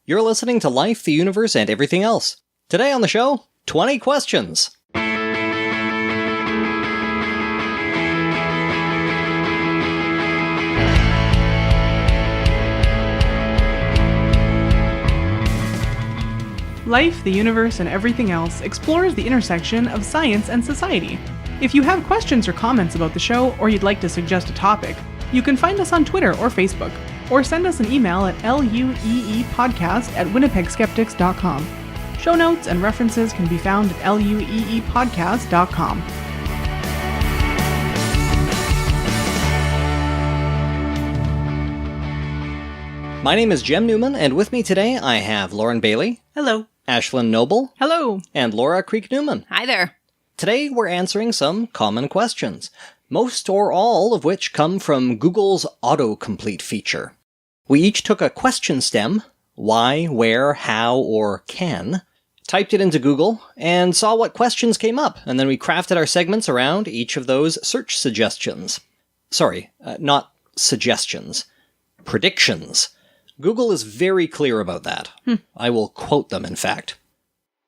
You're listening to Life, the Universe, and Everything Else. Today on the show, 20 questions. Life, the Universe, and Everything Else explores the intersection of science and society. If you have questions or comments about the show, or you'd like to suggest a topic, you can find us on Twitter or Facebook, or send us an email at lueepodcast@winnipegskeptics.com. Show notes and references can be found at lueepodcast.com. My name is Jem Newman, and with me today I have Lauren Bailey. Hello. Ashlyn Noble. Hello. And Laura Creek-Newman. Hi there. Today we're answering some common questions, most or all of which come from Google's Autocomplete feature. We each took a question stem, why, where, how, or can, typed it into Google, and saw what questions came up, and then we crafted our segments around each of those search suggestions. Sorry, not suggestions. Predictions. Google is very clear about that. I will quote them, in fact.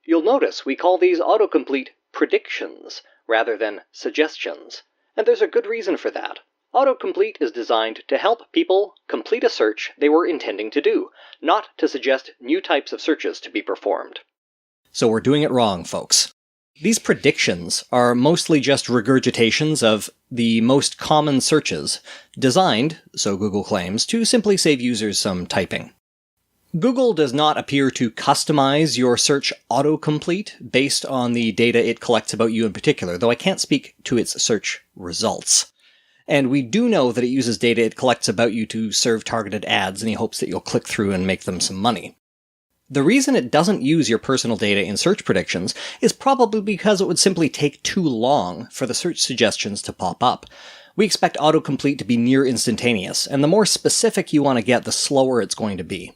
You'll notice we call these autocomplete predictions rather than suggestions, and there's a good reason for that. Autocomplete is designed to help people complete a search they were intending to do, not to suggest new types of searches to be performed. So we're doing it wrong, folks. These predictions are mostly just regurgitations of the most common searches, designed, so Google claims, to simply save users some typing. Google does not appear to customize your search autocomplete based on the data it collects about you in particular, though I can't speak to its search results. And we do know that it uses data it collects about you to serve targeted ads in the hopes that you'll click through and make them some money. The reason it doesn't use your personal data in search predictions is probably because it would simply take too long for the search suggestions to pop up. We expect autocomplete to be near instantaneous, and the more specific you want to get, the slower it's going to be.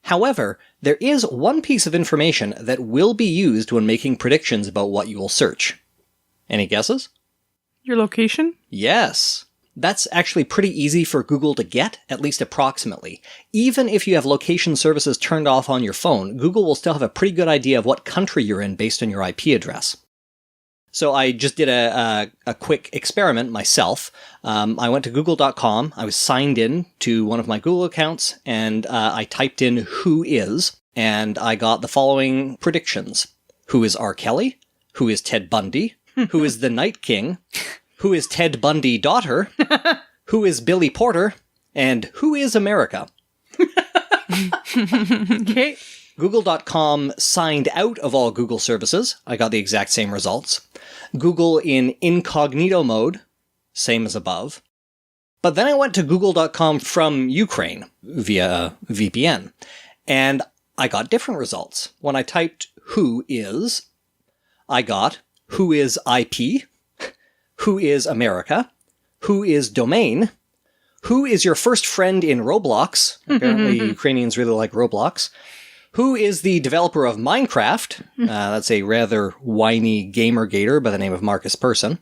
However, there is one piece of information that will be used when making predictions about what you will search. Any guesses? Your location? Yes. That's actually pretty easy for Google to get, at least approximately. Even if you have location services turned off on your phone, Google will still have a pretty good idea of what country you're in based on your IP address. So I just did a quick experiment myself. I went to google.com, I was signed in to one of my Google accounts, and I typed in who is, and I got the following predictions. Who is R. Kelly? Who is Ted Bundy? Who is the Night King? Who is Ted Bundy daughter? Who is Billy Porter? And who is America? Okay. Google.com signed out of all Google services. I got the exact same results. Google in incognito mode, same as above. But then I went to google.com from Ukraine via a VPN, and I got different results. When I typed who is, I got who is IP, who is America, who is domain, who is your first friend in Roblox. Apparently Ukrainians really like Roblox. Who is the developer of Minecraft? That's a rather whiny gamer gator by the name of Marcus Persson.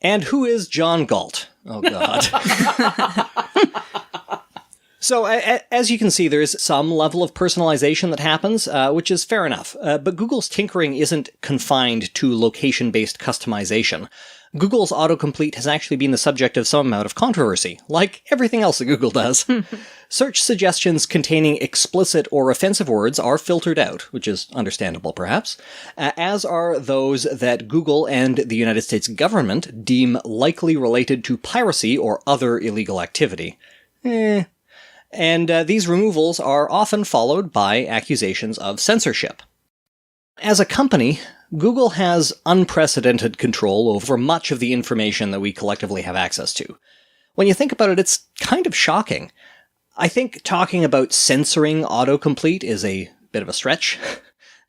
And who is John Galt? Oh, God. So, as you can see, there is some level of personalization that happens, which is fair enough. But Google's tinkering isn't confined to location-based customization. Google's autocomplete has actually been the subject of some amount of controversy, like everything else that Google does. Search suggestions containing explicit or offensive words are filtered out, which is understandable perhaps, as are those that Google and the United States government deem likely related to piracy or other illegal activity. And these removals are often followed by accusations of censorship. As a company, Google has unprecedented control over much of the information that we collectively have access to. When you think about it, it's kind of shocking. I think talking about censoring autocomplete is a bit of a stretch.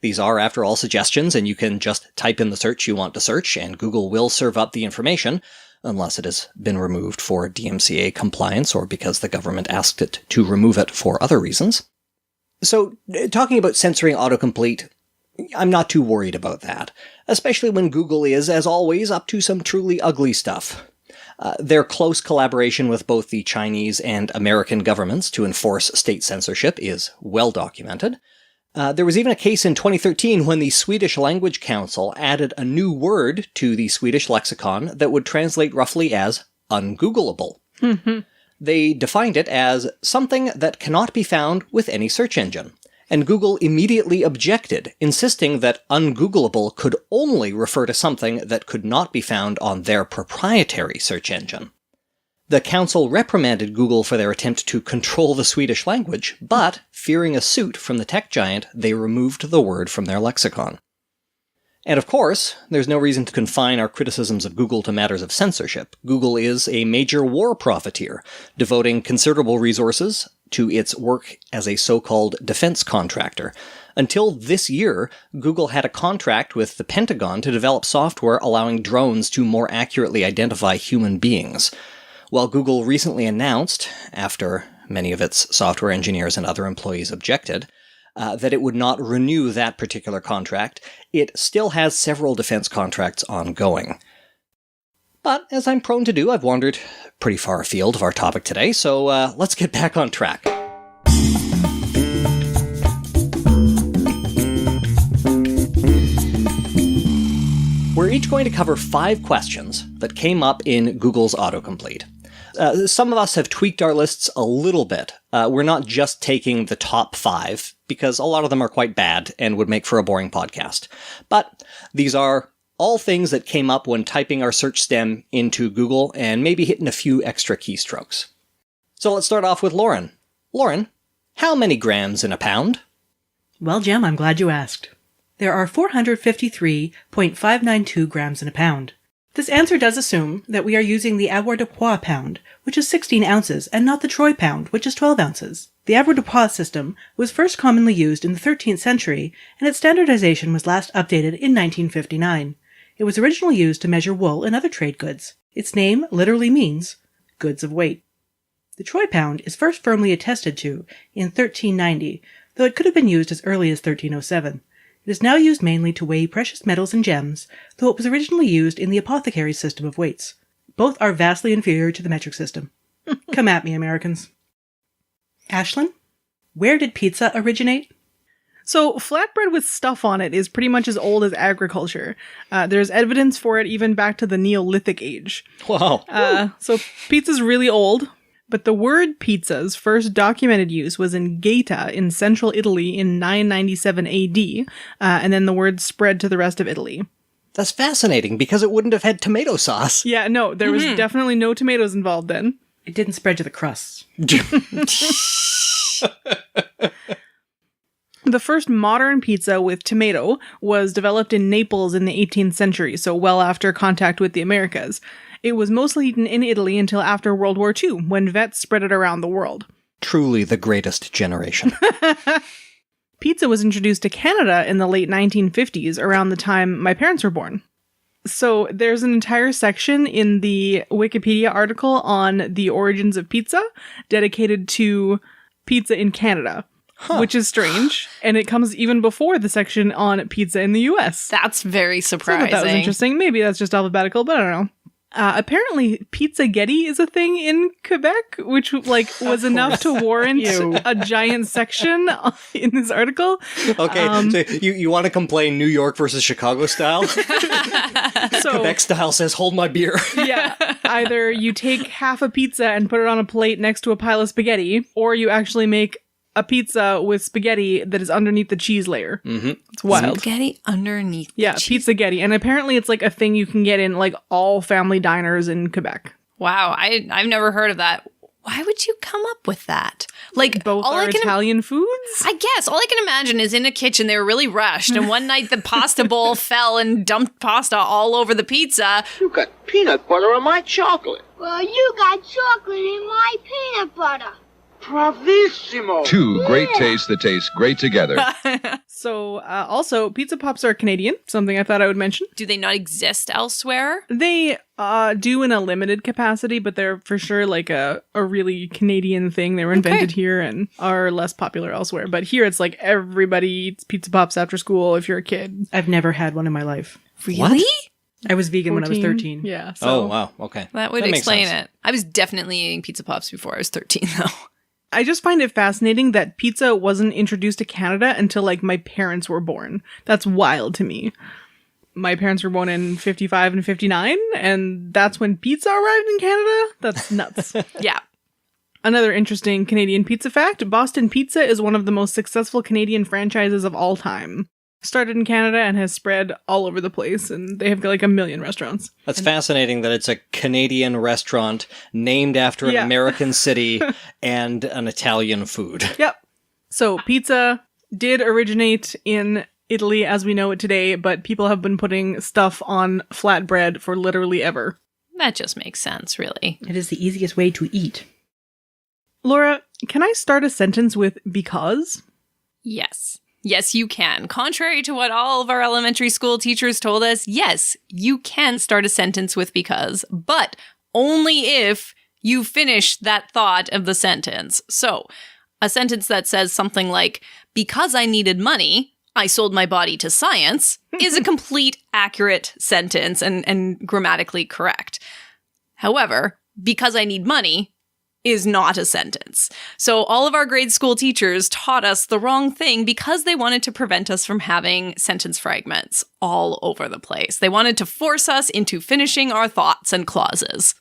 These are, after all, suggestions, and you can just type in the search you want to search, and Google will serve up the information, unless it has been removed for DMCA compliance or because the government asked it to remove it for other reasons. So, talking about censoring autocomplete, I'm not too worried about that, especially when Google is, as always, up to some truly ugly stuff. Their close collaboration with both the Chinese and American governments to enforce state censorship is well documented. There was even a case in 2013 when the Swedish Language Council added a new word to the Swedish lexicon that would translate roughly as ungoogleable. They defined it as something that cannot be found with any search engine. And Google immediately objected, insisting that ungoogleable could only refer to something that could not be found on their proprietary search engine. The council reprimanded Google for their attempt to control the Swedish language, but, fearing a suit from the tech giant, they removed the word from their lexicon. And of course, there's no reason to confine our criticisms of Google to matters of censorship. Google is a major war profiteer, devoting considerable resources to its work as a so-called defense contractor. Until this year, Google had a contract with the Pentagon to develop software allowing drones to more accurately identify human beings. While Google recently announced, after many of its software engineers and other employees objected, that it would not renew that particular contract, it still has several defense contracts ongoing. But, as I'm prone to do, I've wandered pretty far afield of our topic today, so let's get back on track. We're each going to cover 5 questions that came up in Google's Autocomplete. Some of us have tweaked our lists a little bit. We're not just taking the top 5, because a lot of them are quite bad and would make for a boring podcast. But these are all things that came up when typing our search stem into Google and maybe hitting a few extra keystrokes. So let's start off with Lauren. Lauren, how many grams in a pound? Well, Jem, I'm glad you asked. There are 453.592 grams in a pound. This answer does assume that we are using the avoirdupois pound, which is 16 ounces, and not the troy pound, which is 12 ounces. The avoirdupois system was first commonly used in the 13th century, and its standardization was last updated in 1959. It was originally used to measure wool and other trade goods. Its name literally means goods of weight. The troy pound is first firmly attested to in 1390, though it could have been used as early as 1307. It is now used mainly to weigh precious metals and gems, though it was originally used in the apothecary system of weights. Both are vastly inferior to the metric system. Come at me, Americans. Ashlyn, where did pizza originate? So, flatbread with stuff on it is pretty much as old as agriculture. There's evidence for it even back to the Neolithic age. Wow. So, pizza's really old. But the word pizza's first documented use was in Gaeta in central Italy in 997 AD, and then the word spread to the rest of Italy. That's fascinating, because it wouldn't have had tomato sauce. Yeah, no, there was definitely no tomatoes involved then. It didn't spread to the crusts. The first modern pizza with tomato was developed in Naples in the 18th century, so well after contact with the Americas. It was mostly eaten in Italy until after World War II, when vets spread it around the world. Truly the greatest generation. Pizza was introduced to Canada in the late 1950s, around the time my parents were born. So there's an entire section in the Wikipedia article on the origins of pizza dedicated to pizza in Canada. Which is strange, and it comes even before the section on pizza in the US. That's very surprising. So that was interesting. Maybe that's just alphabetical, but I don't know. Apparently, pizzaghetti is a thing in Quebec, which was enough to warrant a giant section in this article. Okay, so you want to complain New York versus Chicago style? So, Quebec style says, hold my beer. Yeah, either you take half a pizza and put it on a plate next to a pile of spaghetti, or you actually make a pizza with spaghetti that is underneath the cheese layer. Mm-hmm. It's wild. Spaghetti underneath the cheese. Pizzaghetti. And apparently it's like a thing you can get in like all family diners in Quebec. Wow, I've never heard of that. Why would you come up with that? Like, both are Italian foods? I guess. All I can imagine is in a kitchen, they were really rushed, and one night the pasta bowl fell and dumped pasta all over the pizza. You got peanut butter on my chocolate. Well, you got chocolate in my peanut butter. Bravissimo! Two great tastes that taste great together. So, also, pizza pops are Canadian, something I thought I would mention. Do they not exist elsewhere? They do in a limited capacity, but they're for sure like a really Canadian thing. They were invented here and are less popular elsewhere. But here it's like everybody eats pizza pops after school if you're a kid. I've never had one in my life. Really? I was vegan when I was 14. 13. Yeah. So Oh, wow. Okay. That would makes explain sense. it. I was definitely eating pizza pops before I was 13, though. I just find it fascinating that pizza wasn't introduced to Canada until like my parents were born. That's wild to me. My parents were born in 55 and 59, and that's when pizza arrived in Canada? That's nuts. Yeah. Another interesting Canadian pizza fact, Boston Pizza is one of the most successful Canadian franchises of all time. Started in Canada and has spread all over the place, and they have like 1 million restaurants. That's fascinating that it's a Canadian restaurant named after an Yeah. American city and an Italian food. Yep. So pizza did originate in Italy as we know it today, but people have been putting stuff on flatbread for literally ever. That just makes sense, really. It is the easiest way to eat. Laura, can I start a sentence with because? Yes. Yes, you can. Contrary to what all of our elementary school teachers told us, yes, you can start a sentence with because, but only if you finish that thought of the sentence. So, a sentence that says something like, because I needed money, I sold my body to science, is a complete, accurate sentence and grammatically correct. However, because I need money is not a sentence. So all of our grade school teachers taught us the wrong thing because they wanted to prevent us from having sentence fragments all over the place. They wanted to force us into finishing our thoughts and clauses.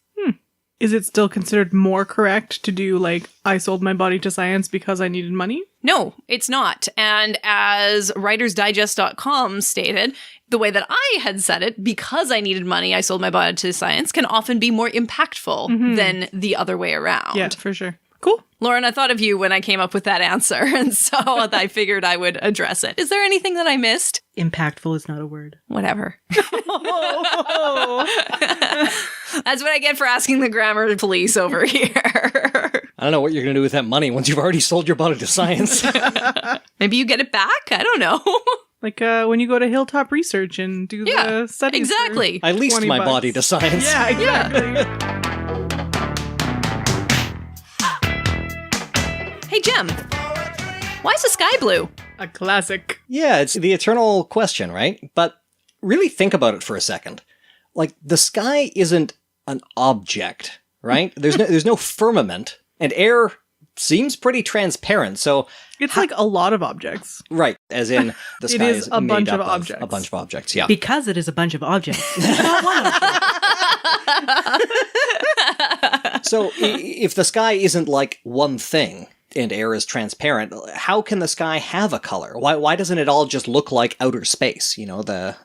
Is it still considered more correct to do like, I sold my body to science because I needed money? No, it's not. And as writersdigest.com stated, the way that I had said it, because I needed money, I sold my body to science, can often be more impactful than the other way around. Yeah, for sure. Cool. Lauren, I thought of you when I came up with that answer, and so I figured I would address it. Is there anything that I missed? Impactful is not a word. Whatever. That's what I get for asking the grammar police over here. I don't know what you're going to do with that money once you've already sold your body to science. Maybe you get it back? I don't know. Like when you go to Hilltop Research and do the studies. exactly. I leased 20 my bucks. body to science. Yeah, exactly. Hey, Jim. Why is the sky blue? A classic. Yeah, it's the eternal question, right? But really think about it for a second. Like, the sky isn't an object, right? There's no firmament, and air seems pretty transparent, so... It's like a lot of objects. Right, as in, the sky is a made bunch up of objects. a bunch of objects, yeah. Because it is a bunch of objects. It's not one object. So, if the sky isn't like one thing, and air is transparent, how can the sky have a color? Why doesn't it all just look like outer space? You know, the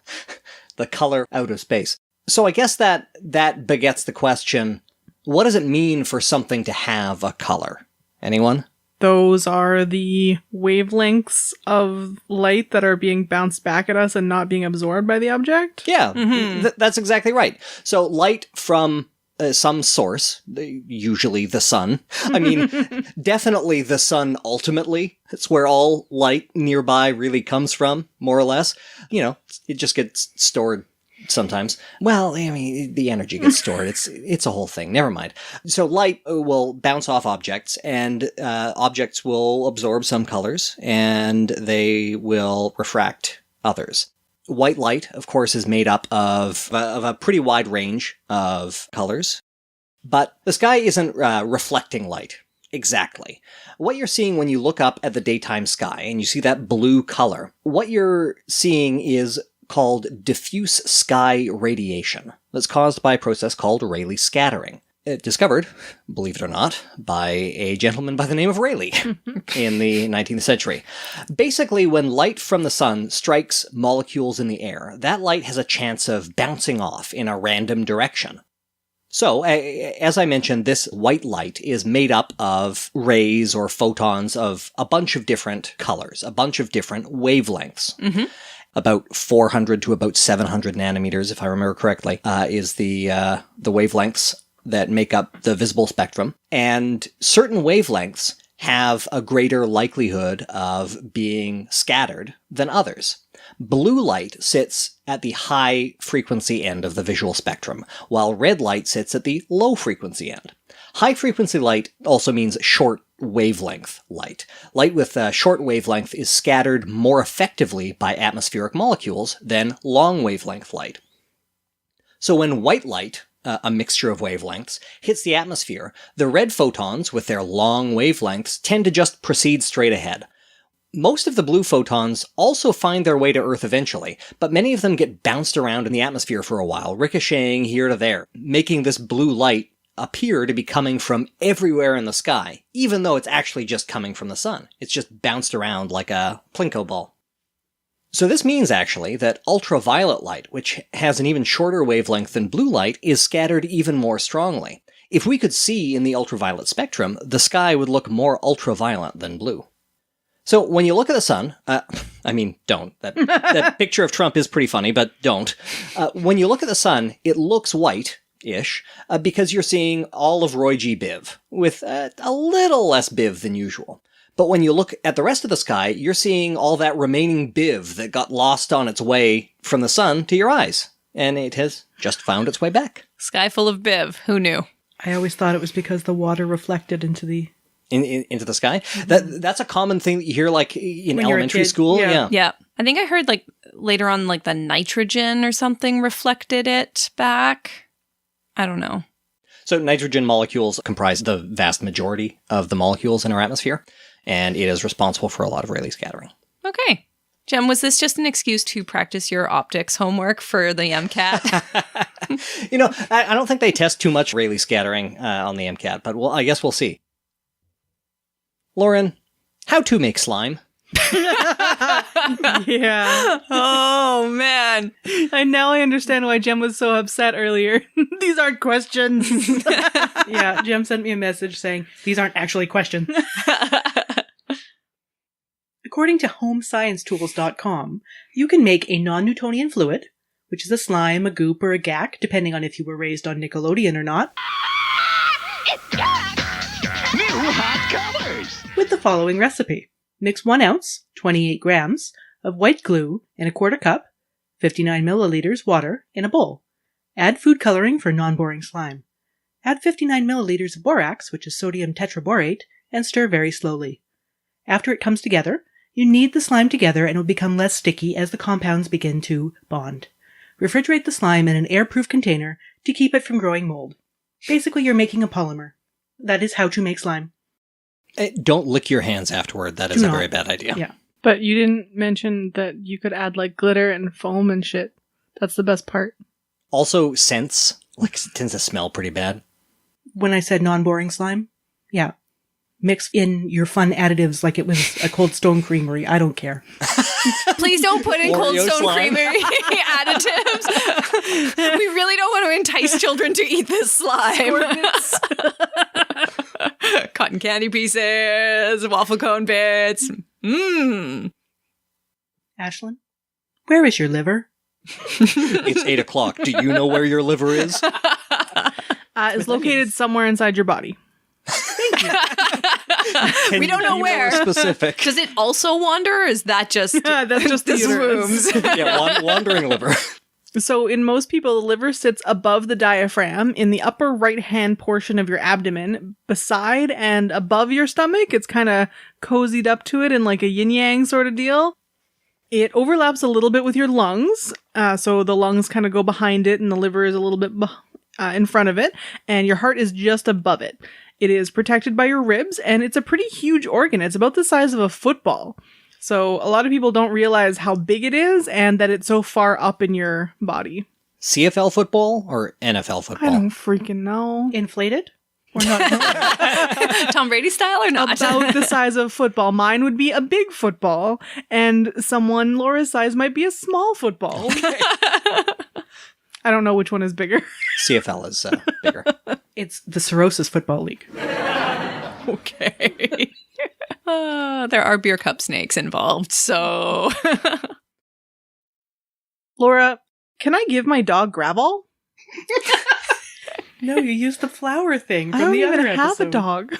color out of space. So I guess that begets the question, what does it mean for something to have a color? Anyone? Those are the wavelengths of light that are being bounced back at us and not being absorbed by the object. Yeah, that's exactly right. So light from some source, usually the sun. I mean, definitely the sun ultimately. It's where all light nearby really comes from, more or less. You know, it just gets stored sometimes. Well, I mean, the energy gets stored. It's a whole thing. Never mind. So light will bounce off objects, and objects will absorb some colors, and they will refract others. White light, of course, is made up of a pretty wide range of colors, but the sky isn't reflecting light. Exactly. What you're seeing when you look up at the daytime sky and you see that blue color, what you're seeing is called diffuse sky radiation. That's caused by a process called Rayleigh scattering. Discovered, believe it or not, by a gentleman by the name of Rayleigh in the 19th century. Basically, when light from the sun strikes molecules in the air, that light has a chance of bouncing off in a random direction. So, as I mentioned, this white light is made up of rays or photons of a bunch of different colors, a bunch of different wavelengths. Mm-hmm. About 400 to about 700 nanometers, if I remember correctly, is the wavelengths that make up the visible spectrum. And certain wavelengths have a greater likelihood of being scattered than others. Blue light sits at the high frequency end of the visual spectrum, while red light sits at the low frequency end. High frequency light also means short wavelength light. Light with a short wavelength is scattered more effectively by atmospheric molecules than long wavelength light. So when white light, a mixture of wavelengths, hits the atmosphere, the red photons, with their long wavelengths, tend to just proceed straight ahead. Most of the blue photons also find their way to Earth eventually, but many of them get bounced around in the atmosphere for a while, ricocheting here to there, making this blue light appear to be coming from everywhere in the sky, even though it's actually just coming from the sun. It's just bounced around like a Plinko ball. So this means, actually, that ultraviolet light, which has an even shorter wavelength than blue light, is scattered even more strongly. If we could see in the ultraviolet spectrum, the sky would look more ultraviolet than blue. So when you look at the sun, don't. That picture of Trump is pretty funny, but don't. When you look at the sun, it looks white-ish, because you're seeing all of Roy G. Biv, with a little less Biv than usual. But when you look at the rest of the sky, you're seeing all that remaining Biv that got lost on its way from the sun to your eyes. And it has just found its way back. Sky full of Biv. Who knew? I always thought it was because the water reflected into the... into the sky. That's a common thing that you hear, like, in elementary school. Yeah. I think I heard, like, later on, like, the nitrogen or something reflected it back. I don't know. So nitrogen molecules comprise the vast majority of the molecules in our atmosphere, and it is responsible for a lot of Rayleigh scattering. Okay. Jem, was this just an excuse to practice your optics homework for the MCAT? I don't think they test too much Rayleigh scattering on the MCAT, but I guess we'll see. Lauren, how to make slime? Yeah. Oh, man. And now I understand why Jem was so upset earlier. These aren't questions. Yeah, Jem sent me a message saying, these aren't actually questions. According to homesciencetools.com, you can make a non-Newtonian fluid, which is a slime, a goop, or a gack, depending on if you were raised on Nickelodeon or not. New hot colors! With the following recipe. Mix 1 ounce, 28 grams, of white glue in a quarter cup, 59 milliliters water in a bowl. Add food coloring for non-boring slime. Add 59 milliliters of borax, which is sodium tetraborate, and stir very slowly. After it comes together, you knead the slime together and it will become less sticky as the compounds begin to bond. Refrigerate the slime in an airproof container to keep it from growing mold. Basically, you're making a polymer. That is how to make slime. Don't lick your hands afterward. That is a very bad idea. Yeah. But you didn't mention that you could add like glitter and foam and shit. That's the best part. Also, scents, tends to smell pretty bad. When I said non-boring slime, yeah. Mix in your fun additives like it was a Cold Stone Creamery. I don't care. Please don't put in Cold Oreo Stone slime. Creamery additives. We really don't want to entice children to eat this slime. Cotton candy pieces, waffle cone bits. Mmm. Ashlyn, where is your liver? It's 8 o'clock. Do you know where your liver is? It's located somewhere inside your body. Thank you. We don't know where. Specific. Does it also wander, or is that just That's just the the uterus. rooms? Yeah, wandering liver. So in most people, the liver sits above the diaphragm in the upper right-hand portion of your abdomen, beside and above your stomach. It's kind of cozied up to it in like a yin-yang sort of deal. It overlaps a little bit with your lungs. So the lungs kind of go behind it and the liver is a little bit in front of it. And your heart is just above it. It is protected by your ribs and it's a pretty huge organ. It's about the size of a football. So a lot of people don't realize how big it is and that it's so far up in your body. CFL football or NFL football? I don't freaking know. Inflated? Or not? Tom Brady style or not? About the size of football. Mine would be a big football, and someone Laura's size might be a small football. I don't know which one is bigger. CFL is bigger. It's the Cirrhosis Football League. Okay. There are beer cup snakes involved, so... Laura, can I give my dog Gravel? No, you used the flower thing I from don't the even other have episode. a dog.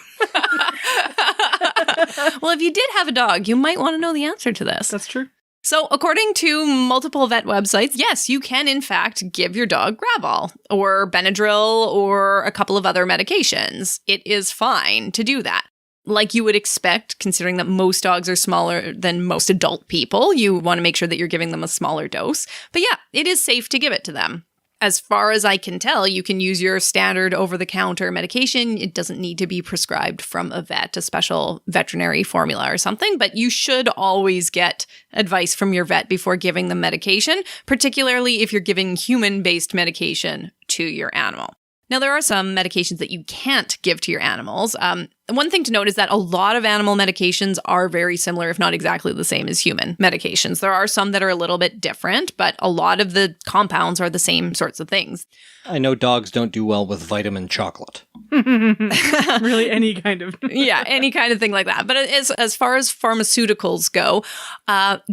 Well, if you did have a dog, you might want to know the answer to this. That's true. So, according to multiple vet websites, yes, you can in fact give your dog Gravol or Benadryl or a couple of other medications. It is fine to do that. Like you would expect, considering that most dogs are smaller than most adult people, you want to make sure that you're giving them a smaller dose. But yeah, it is safe to give it to them. As far as I can tell, you can use your standard over-the-counter medication. It doesn't need to be prescribed from a vet, a special veterinary formula or something, but you should always get advice from your vet before giving them medication, particularly if you're giving human-based medication to your animal. Now, there are some medications that you can't give to your animals. One thing to note is that a lot of animal medications are very similar, if not exactly the same as human medications. There are some that are a little bit different, but a lot of the compounds are the same sorts of things. I know dogs don't do well with vitamin chocolate. Really, any kind of... Yeah, any kind of thing like that. But as far as pharmaceuticals go,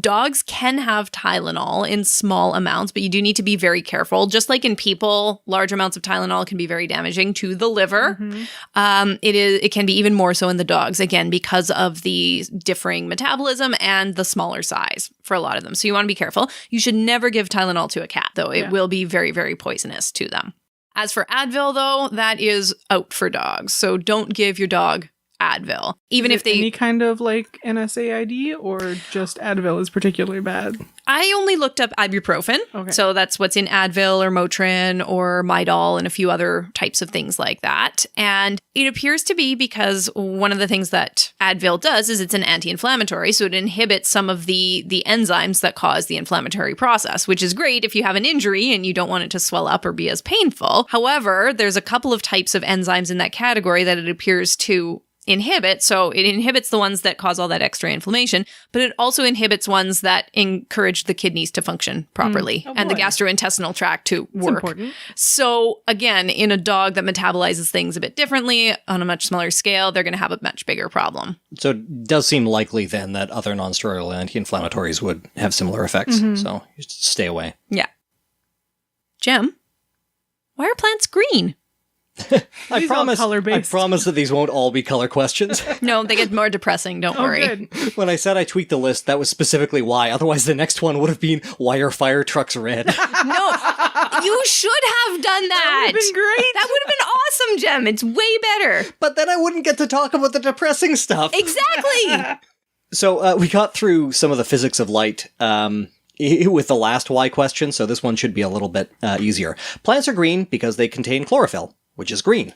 dogs can have Tylenol in small amounts, but you do need to be very careful. Just like in people, large amounts of Tylenol can be very damaging to the liver. It can be even more so in the dogs, again, because of the differing metabolism and the smaller size for a lot of them. So you want to be careful. You should never give Tylenol to a cat, though. It will be very, very poisonous to them. As for Advil, though, that is out for dogs. So don't give your dog Advil. Even if they... Any kind of like NSAID or just Advil is particularly bad? I only looked up ibuprofen. Okay. So that's what's in Advil or Motrin or Midol and a few other types of things like that. And it appears to be because one of the things that Advil does is it's an anti-inflammatory. So it inhibits some of the enzymes that cause the inflammatory process, which is great if you have an injury and you don't want it to swell up or be as painful. However, there's a couple of types of enzymes in that category that it appears to inhibit. So it inhibits the ones that cause all that extra inflammation, but it also inhibits ones that encourage the kidneys to function properly and the gastrointestinal tract to work. Important. So again, in a dog that metabolizes things a bit differently on a much smaller scale, they're going to have a much bigger problem. So it does seem likely then that other non-steroidal anti-inflammatories would have similar effects. So you just stay away. Yeah. Jim, why are plants green? I promise that these won't all be color questions. No, they get more depressing, don't worry. Good. When I said I tweaked the list, that was specifically why. Otherwise, the next one would have been, why are fire trucks red? No, you should have done that. That would have been great. That would have been awesome, Jem. It's way better. But then I wouldn't get to talk about the depressing stuff. Exactly. So we got through some of the physics of light with the last why question, so this one should be a little bit easier. Plants are green because they contain chlorophyll, which is green.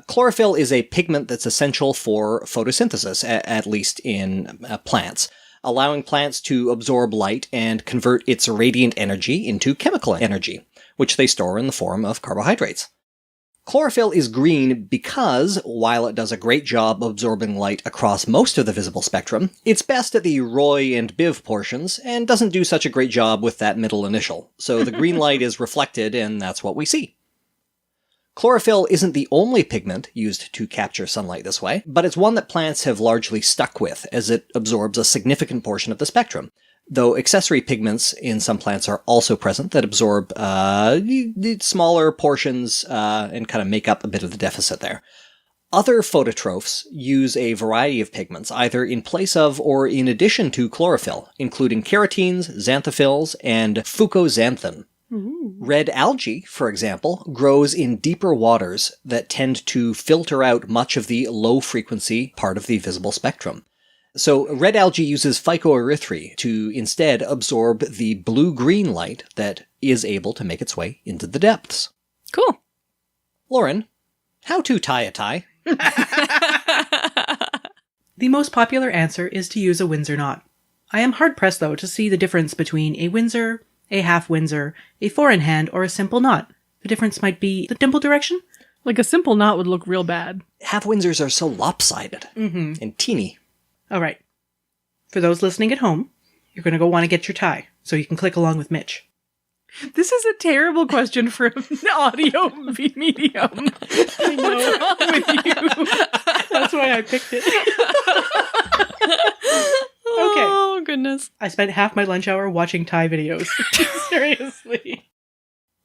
Chlorophyll is a pigment that's essential for photosynthesis, at least in plants, allowing plants to absorb light and convert its radiant energy into chemical energy, which they store in the form of carbohydrates. Chlorophyll is green because, while it does a great job absorbing light across most of the visible spectrum, it's best at the Roy and Biv portions, and doesn't do such a great job with that middle initial. So the green light is reflected, and that's what we see. Chlorophyll isn't the only pigment used to capture sunlight this way, but it's one that plants have largely stuck with, as it absorbs a significant portion of the spectrum. Though accessory pigments in some plants are also present that absorb smaller portions and kind of make up a bit of the deficit there. Other phototrophs use a variety of pigments, either in place of or in addition to chlorophyll, including carotenes, xanthophylls, and fucoxanthin. Red algae, for example, grows in deeper waters that tend to filter out much of the low-frequency part of the visible spectrum. So red algae uses phycoerythry to instead absorb the blue-green light that is able to make its way into the depths. Cool. Lauren, how to tie a tie? The most popular answer is to use a Windsor knot. I am hard-pressed, though, to see the difference between a Windsor, a half Windsor, a four-in-hand, or a simple knot. The difference might be the dimple direction? Like a simple knot would look real bad. Half Windsors are so lopsided and teeny. All right. For those listening at home, you're going to go want to get your tie, so you can click along with Mitch. This is a terrible question for an audio medium. I know. What's wrong with you? That's why I picked it. Okay. Oh, goodness. I spent half my lunch hour watching tie videos. Seriously.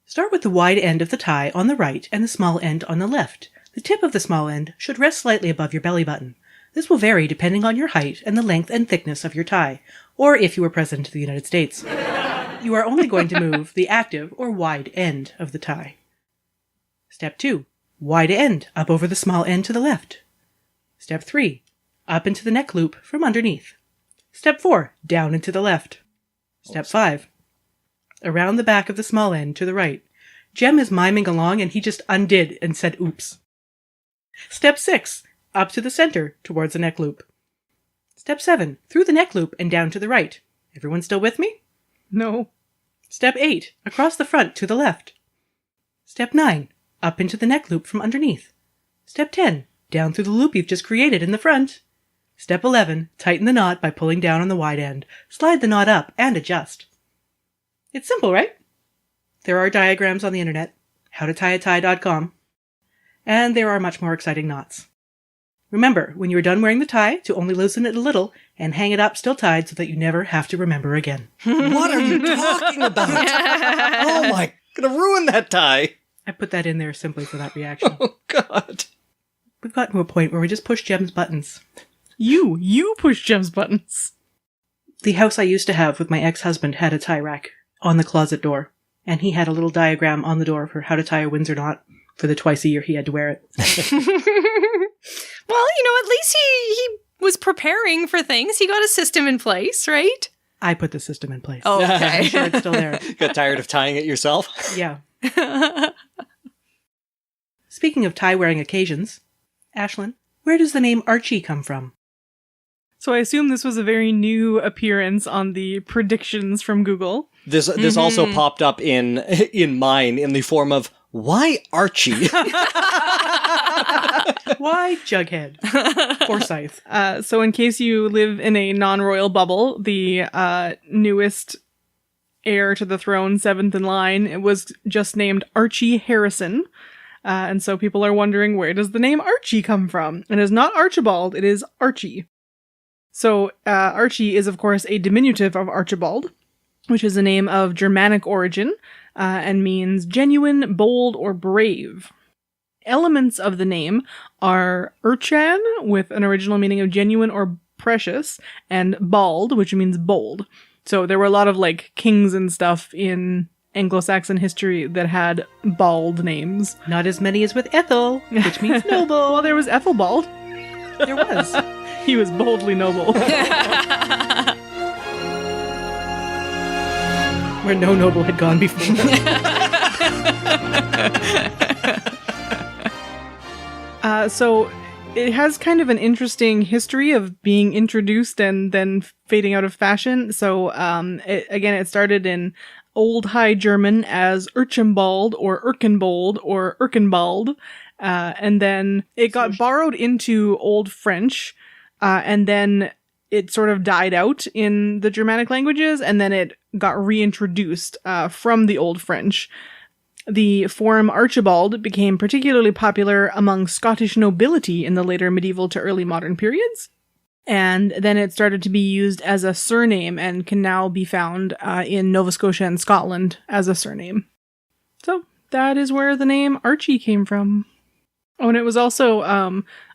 Start with the wide end of the tie on the right and the small end on the left. The tip of the small end should rest slightly above your belly button. This will vary depending on your height and the length and thickness of your tie, or if you were President of the United States. You are only going to move the active or wide end of the tie. Step 2. Wide end up over the small end to the left. Step 3. Up into the neck loop from underneath. Step 4. Down and to the left. Step 5. Around the back of the small end to the right. Jem is miming along and he just undid and said oops. Step 6. Up to the center, towards the neck loop. Step 7. Through the neck loop and down to the right. Everyone still with me? No. Step 8. Across the front to the left. Step 9. Up into the neck loop from underneath. Step 10. Down through the loop you've just created in the front. Step 11. Tighten the knot by pulling down on the wide end. Slide the knot up and adjust. It's simple, right? There are diagrams on the internet, howtotieatie.com, and there are much more exciting knots. Remember, when you are done wearing the tie, to only loosen it a little and hang it up still tied so that you never have to remember again. What are you talking about? Oh my, gonna ruin that tie. I put that in there simply for that reaction. Oh God. We've gotten to a point where we just push Jem's buttons. You push Jem's buttons. The house I used to have with my ex-husband had a tie rack on the closet door, and he had a little diagram on the door for how to tie a Windsor knot for the twice a year he had to wear it. Well, at least he was preparing for things. He got a system in place, right? I put the system in place. Oh, okay. I'm sure it's still there. Got tired of tying it yourself? Yeah. Speaking of tie-wearing occasions, Ashlyn, where does the name Archie come from? So I assume this was a very new appearance on the predictions from Google. This also popped up in mine in the form of, why Archie? Why Jughead? Forsyth. So in case you live in a non-royal bubble, the newest heir to the throne, seventh in line, it was just named Archie Harrison. And so people are wondering, where does the name Archie come from? And it's not Archibald, it is Archie. So Archie is, of course, a diminutive of Archibald, which is a name of Germanic origin and means genuine, bold, or brave. Elements of the name are Urchan, with an original meaning of genuine or precious, and bald, which means bold. So there were a lot of kings and stuff in Anglo-Saxon history that had bald names. Not as many as with Ethel, which means noble. Well, there was Ethelbald. There was. He was boldly noble. Where no noble had gone before. So it has kind of an interesting history of being introduced and then fading out of fashion. So it started in Old High German as Urchenbald or Erkenbold or Erkenbald. And then it got borrowed into Old French, and then it sort of died out in the Germanic languages, and then it got reintroduced from the Old French. The form Archibald became particularly popular among Scottish nobility in the later medieval to early modern periods. And then it started to be used as a surname and can now be found in Nova Scotia and Scotland as a surname. So that is where the name Archie came from. Oh, and it was also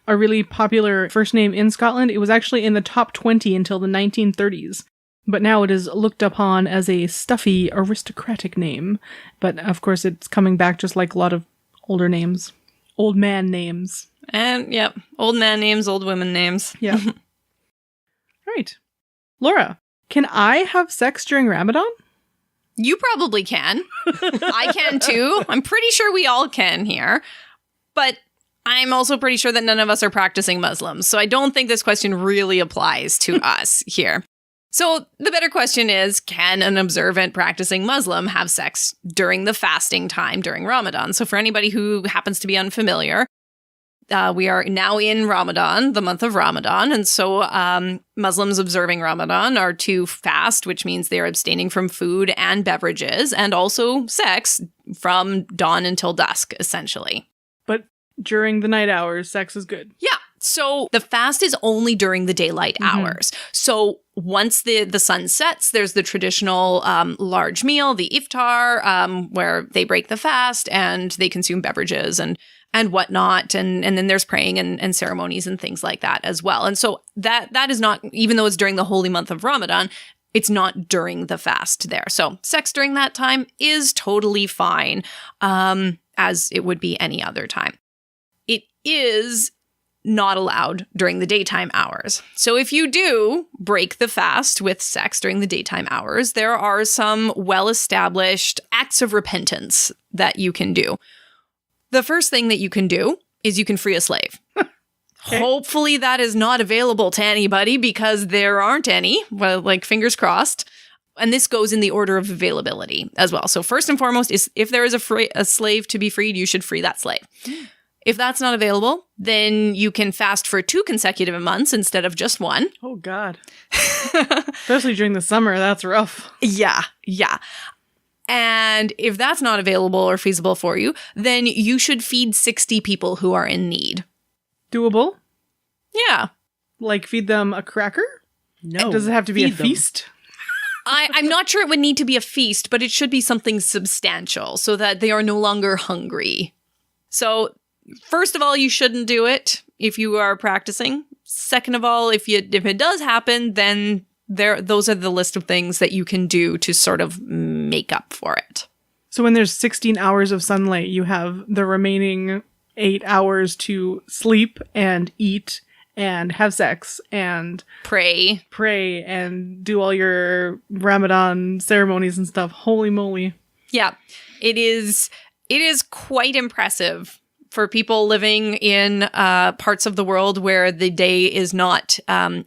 a really popular first name in Scotland. It was actually in the top 20 until the 1930s. But now it is looked upon as a stuffy, aristocratic name. But of course, it's coming back just like a lot of older names. Old man names. And, yep, old man names, old women names. Yeah. Right. Laura, can I have sex during Ramadan? You probably can. I can too. I'm pretty sure we all can here. But I'm also pretty sure that none of us are practicing Muslims. So I don't think this question really applies to us here. So the better question is, can an observant practicing Muslim have sex during the fasting time during Ramadan? So for anybody who happens to be unfamiliar, we are now in Ramadan, the month of Ramadan. And so Muslims observing Ramadan are to fast, which means they're abstaining from food and beverages and also sex from dawn until dusk, essentially. But during the night hours, sex is good. Yeah. So the fast is only during the daylight hours. So once the sun sets, there's the traditional large meal, the iftar, where they break the fast and they consume beverages and whatnot. And then there's praying and ceremonies and things like that as well. And so that is not, even though it's during the holy month of Ramadan, it's not during the fast there. So sex during that time is totally fine, as it would be any other time. It is not allowed during the daytime hours. So if you do break the fast with sex during the daytime hours, there are some well-established acts of repentance that you can do. The first thing that you can do is you can free a slave. Okay. Hopefully that is not available to anybody because there aren't any. Well, like, fingers crossed. And this goes in the order of availability as well. So first and foremost is if there is a slave to be freed, you should free that slave. If that's not available, then you can fast for 2 consecutive months instead of just 1. Oh, God. Especially during the summer, that's rough. Yeah. And if that's not available or feasible for you, then you should feed 60 people who are in need. Doable? Yeah. Like feed them a cracker? No. Does it have to be a feed them. feast? I'm not sure it would need to be a feast, but it should be something substantial so that they are no longer hungry. So, first of all, you shouldn't do it if you are practicing. Second of all, if it does happen, then those are the list of things that you can do to sort of make up for it. So when there's 16 hours of sunlight, you have the remaining 8 hours to sleep and eat and have sex and pray and do all your Ramadan ceremonies and stuff. Holy moly. Yeah, it is quite impressive for people living in parts of the world where the day is not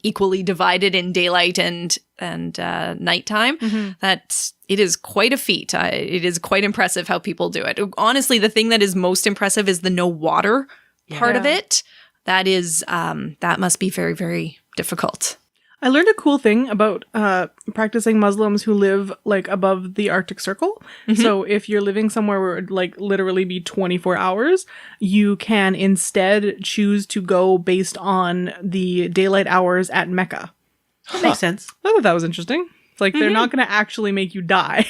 equally divided in daylight and nighttime. Mm-hmm. That it is quite a feat. It is quite impressive how people do it. Honestly, the thing that is most impressive is the no water part of it. That is that must be very, very difficult. I learned a cool thing about practicing Muslims who live like above the Arctic Circle. Mm-hmm. So if you're living somewhere where it would like literally be 24 hours, you can instead choose to go based on the daylight hours at Mecca. That makes sense. I thought that was interesting. It's like they're not going to actually make you die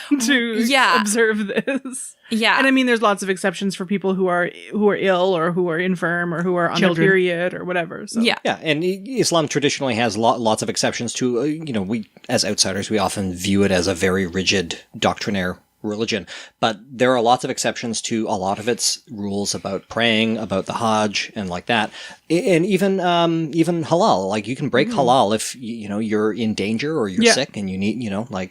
to observe this. Yeah. And I mean, there's lots of exceptions for people who are ill or who are infirm or who are on their period or whatever. So. Yeah, and Islam traditionally has lots of exceptions to, we as outsiders, we often view it as a very rigid doctrinaire religion. But there are lots of exceptions to a lot of its rules about praying, about the Hajj, and like that. And even halal, like you can break halal if, you're in danger or you're sick and you need,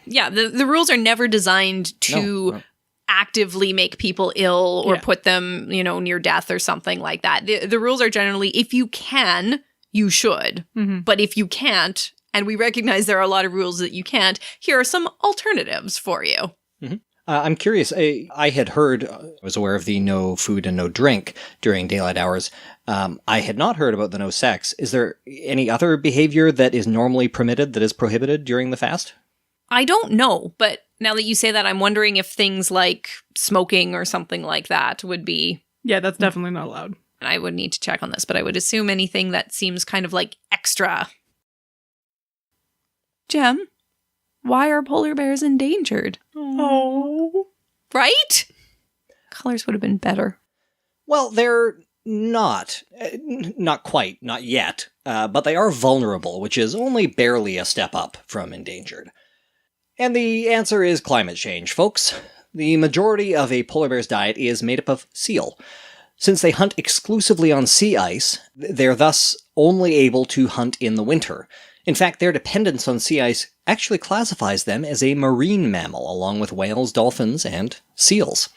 Yeah, the rules are never designed to actively make people ill or put them, near death or something like that. The rules are generally, if you can, you should. Mm-hmm. But if you can't, and we recognize there are a lot of rules that you can't, here are some alternatives for you. Mm-hmm. I'm curious. I had heard, I was aware of the no food and no drink during daylight hours. I had not heard about the no sex. Is there any other behavior that is normally permitted that is prohibited during the fast? I don't know, but now that you say that, I'm wondering if things like smoking or something like that would be... Yeah, that's definitely not allowed. And I would need to check on this, but I would assume anything that seems kind of like extra. Jem, why are polar bears endangered? Oh. Right? Colors would have been better. Well, they're not quite, not yet, but they are vulnerable, which is only barely a step up from endangered. And the answer is climate change, folks. The majority of a polar bear's diet is made up of seal. Since they hunt exclusively on sea ice, they're thus only able to hunt in the winter. In fact, their dependence on sea ice actually classifies them as a marine mammal, along with whales, dolphins, and seals.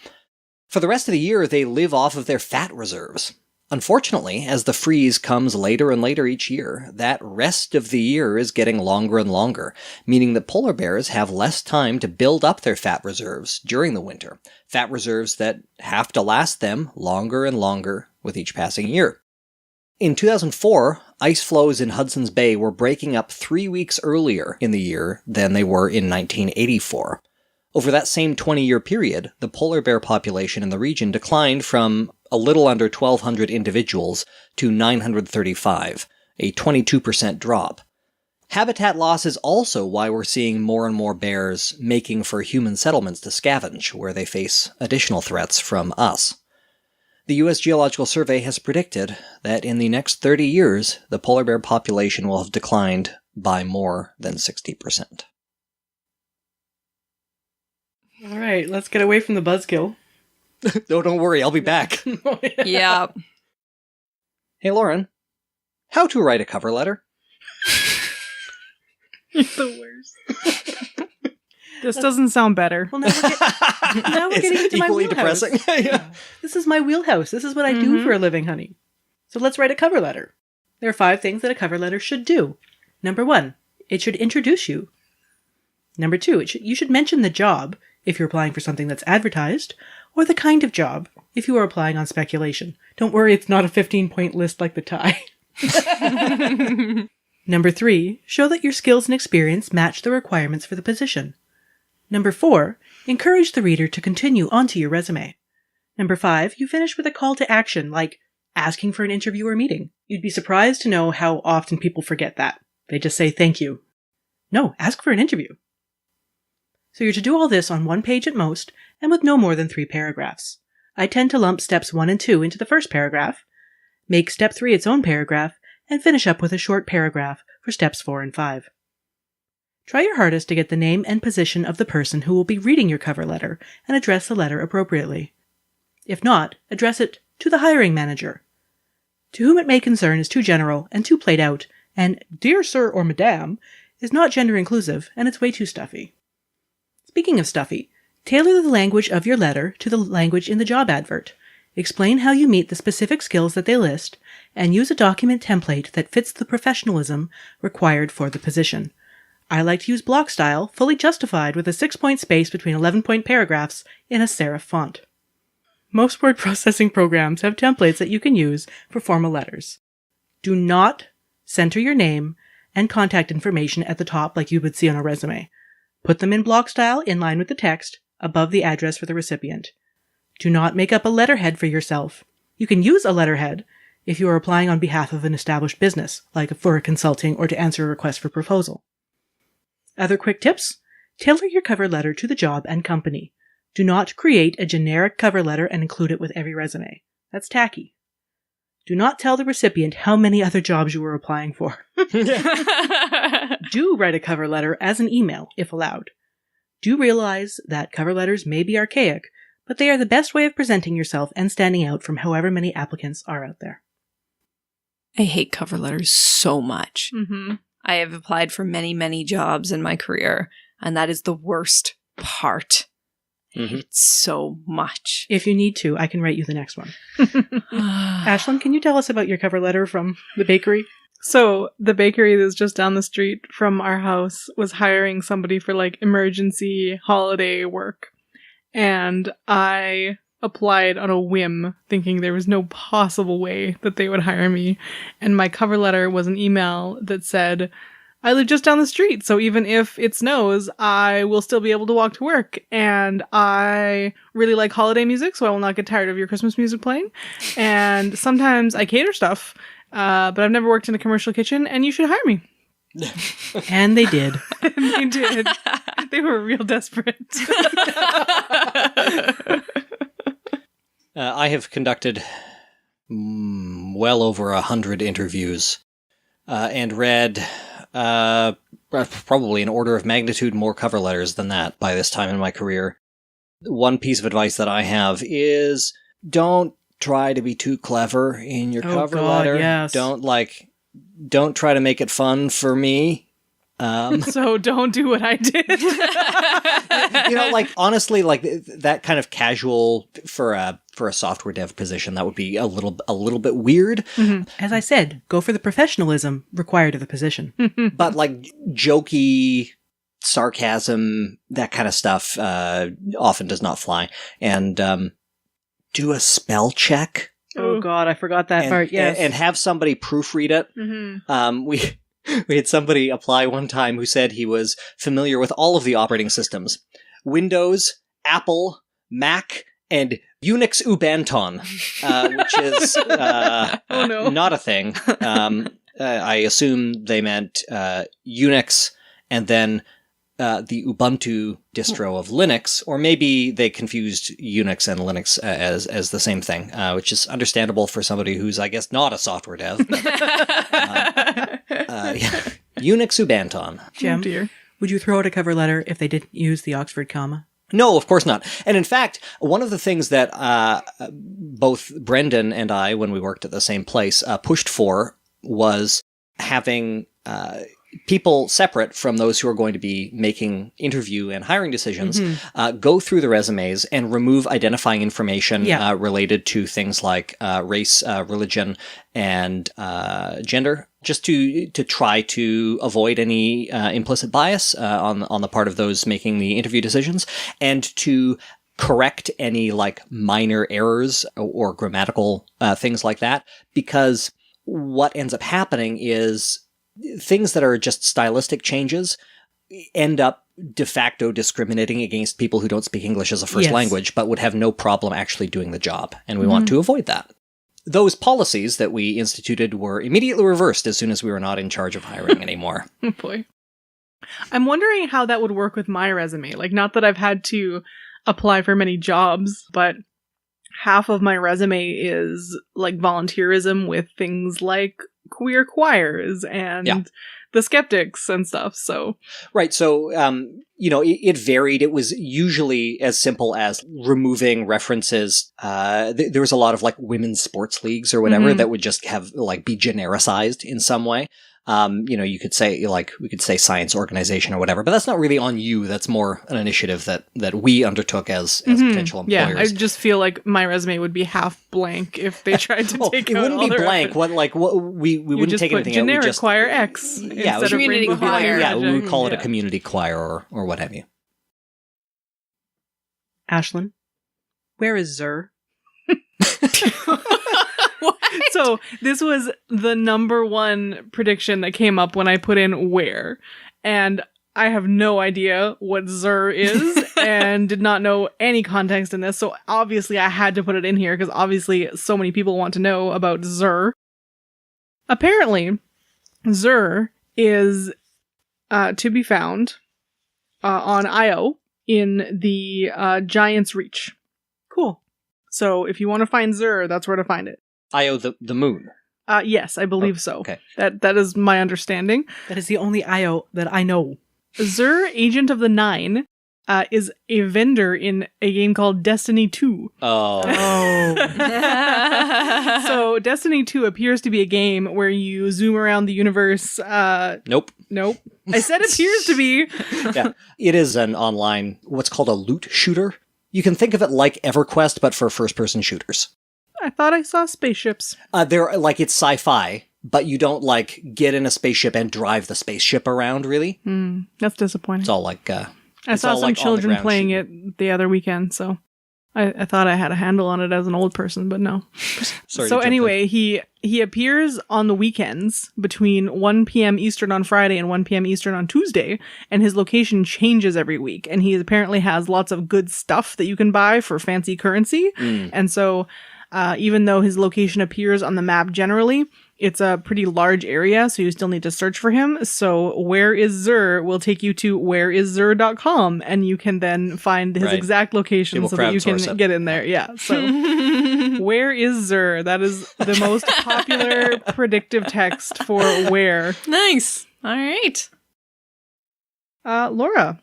For the rest of the year, they live off of their fat reserves. Unfortunately, as the freeze comes later and later each year, that rest of the year is getting longer and longer, meaning that polar bears have less time to build up their fat reserves during the winter, fat reserves that have to last them longer and longer with each passing year. In 2004, ice floes in Hudson's Bay were breaking up 3 weeks earlier in the year than they were in 1984. Over that same 20-year period, the polar bear population in the region declined from a little under 1,200 individuals to 935, a 22% drop. Habitat loss is also why we're seeing more and more bears making for human settlements to scavenge, where they face additional threats from us. The U.S. Geological Survey has predicted that in the next 30 years, the polar bear population will have declined by more than 60%. All right, let's get away from the buzzkill. No, don't worry, I'll be back. Yeah. Hey, Lauren, how to write a cover letter? You're the worst. This doesn't sound better. Well, now we're getting into my equally wheelhouse. depressing. Yeah. This is my wheelhouse. This is what I do for a living, honey. So let's write a cover letter. There are 5 things that a cover letter should do. Number 1, it should introduce you. Number 2, you should mention the job, if you're applying for something that's advertised, or the kind of job, if you are applying on speculation. Don't worry, it's not a 15-point list like the tie. Number 3, show that your skills and experience match the requirements for the position. Number 4, encourage the reader to continue onto your resume. Number 5, you finish with a call to action, like asking for an interview or meeting. You'd be surprised to know how often people forget that. They just say thank you. No, ask for an interview. So you're to do all this on 1 page at most, and with no more than 3 paragraphs. I tend to lump steps 1 and 2 into the first paragraph, make step 3 its own paragraph, and finish up with a short paragraph for steps 4 and 5. Try your hardest to get the name and position of the person who will be reading your cover letter and address the letter appropriately. If not, address it to the hiring manager. To whom it may concern is too general and too played out, and dear sir or madame is not gender inclusive, and it's way too stuffy. Speaking of stuffy, tailor the language of your letter to the language in the job advert. Explain how you meet the specific skills that they list, and use a document template that fits the professionalism required for the position. I like to use block style, fully justified with a 6-point space between 11-point paragraphs in a serif font. Most word processing programs have templates that you can use for formal letters. Do not center your name and contact information at the top like you would see on a resume. Put them in block style in line with the text, above the address for the recipient. Do not make up a letterhead for yourself. You can use a letterhead if you are applying on behalf of an established business, like for a consulting or to answer a request for proposal. Other quick tips? Tailor your cover letter to the job and company. Do not create a generic cover letter and include it with every resume. That's tacky. Do not tell the recipient how many other jobs you are applying for. Do write a cover letter as an email, if allowed. Do realize that cover letters may be archaic, but they are the best way of presenting yourself and standing out from however many applicants are out there. I hate cover letters so much. Mm-hmm. I have applied for many, many jobs in my career, and that is the worst part. I hate it so much. If you need to, I can write you the next one. Ashlyn, can you tell us about your cover letter from the bakery? So the bakery that's just down the street from our house was hiring somebody for like emergency holiday work. And I applied on a whim, thinking there was no possible way that they would hire me. And my cover letter was an email that said, I live just down the street, so even if it snows, I will still be able to walk to work. And I really like holiday music, so I will not get tired of your Christmas music playing. And sometimes I cater stuff, but I've never worked in a commercial kitchen, and you should hire me. And they did. And they did. They were real desperate. I have conducted well over 100 interviews and read probably an order of magnitude more cover letters than that by this time in my career. One piece of advice that I have is don't try to be too clever in your cover letter. Yes. Don't try to make it fun for me. So don't do what I did. Honestly, that kind of casual for a software dev position, that would be a little bit weird. Mm-hmm. As I said, go for the professionalism required of the position. But jokey sarcasm, that kind of stuff, often does not fly. And do a spell check. Oh God, I forgot that part. Yes, and have somebody proofread it. Mm-hmm. We had somebody apply one time who said he was familiar with all of the operating systems: Windows, Apple, Mac, and Unix Ubanton, which is not a thing. I assume they meant Unix and then the Ubuntu distro of Linux, or maybe they confused Unix and Linux as the same thing, which is understandable for somebody who's, I guess, not a software dev. Unix Ubanton. Jem, would you throw out a cover letter if they didn't use the Oxford comma? No, of course not. And in fact, one of the things that both Brendan and I, when we worked at the same place, pushed for was having people separate from those who are going to be making interview and hiring decisions go through the resumes and remove identifying information related to things like race, religion, and gender, just to try to avoid any implicit bias on the part of those making the interview decisions, and to correct any like minor errors or grammatical things like that, because what ends up happening is things that are just stylistic changes end up de facto discriminating against people who don't speak English as a first language, but would have no problem actually doing the job. And we want to avoid that. Those policies that we instituted were immediately reversed as soon as we were not in charge of hiring anymore. Oh boy. I'm wondering how that would work with my resume. Like, not that I've had to apply for many jobs, but half of my resume is like volunteerism with things like queer choirs and the Skeptics and stuff. So right. So, it varied. It was usually as simple as removing references. There was a lot of like women's sports leagues or whatever that would just have like be genericized in some way. You could say we could say science organization or whatever, but that's not really on you. That's more an initiative that we undertook as potential employers. Yeah, I just feel like my resume would be half blank if they tried to take it out wouldn't all be their blank. effort. We wouldn't take anything out. Generic choir X. Yeah, it was community choir. Yeah, we would call it a community choir or what have you. Ashlyn, where is Zur? What? So this was the number one prediction that came up when I put in where. And I have no idea what Zur is and did not know any context in this. So obviously I had to put it in here because obviously so many people want to know about Zur. Apparently, Zur is to be found on Io in the Giant's Reach. Cool. So if you want to find Zur, that's where to find it. Io the moon. Yes, I believe so. Okay. That is my understanding. That is the only Io that I know. Zur, Agent of the Nine, is a vendor in a game called Destiny 2. Oh. So Destiny 2 appears to be a game where you zoom around the universe. Nope. I said appears to be. Yeah. It is an online, what's called a loot shooter. You can think of it like EverQuest, but for first-person shooters. I thought I saw spaceships. They're like, it's sci-fi, but you don't like get in a spaceship and drive the spaceship around, really. That's disappointing. It's all like, I saw some children playing it the other weekend, so I thought I had a handle on it as an old person, but no. Sorry. So anyway, he appears on the weekends between 1 p.m. Eastern on Friday and 1 p.m. Eastern on Tuesday, and his location changes every week. And he apparently has lots of good stuff that you can buy for fancy currency. And so even though his location appears on the map generally, it's a pretty large area, so you still need to search for him. So Where is Zur will take you to whereiszur.com, and you can then find his exact location so that you can get in there. Yeah, so Where is Zur? That is the most popular predictive text for where. Nice. All right. Laura,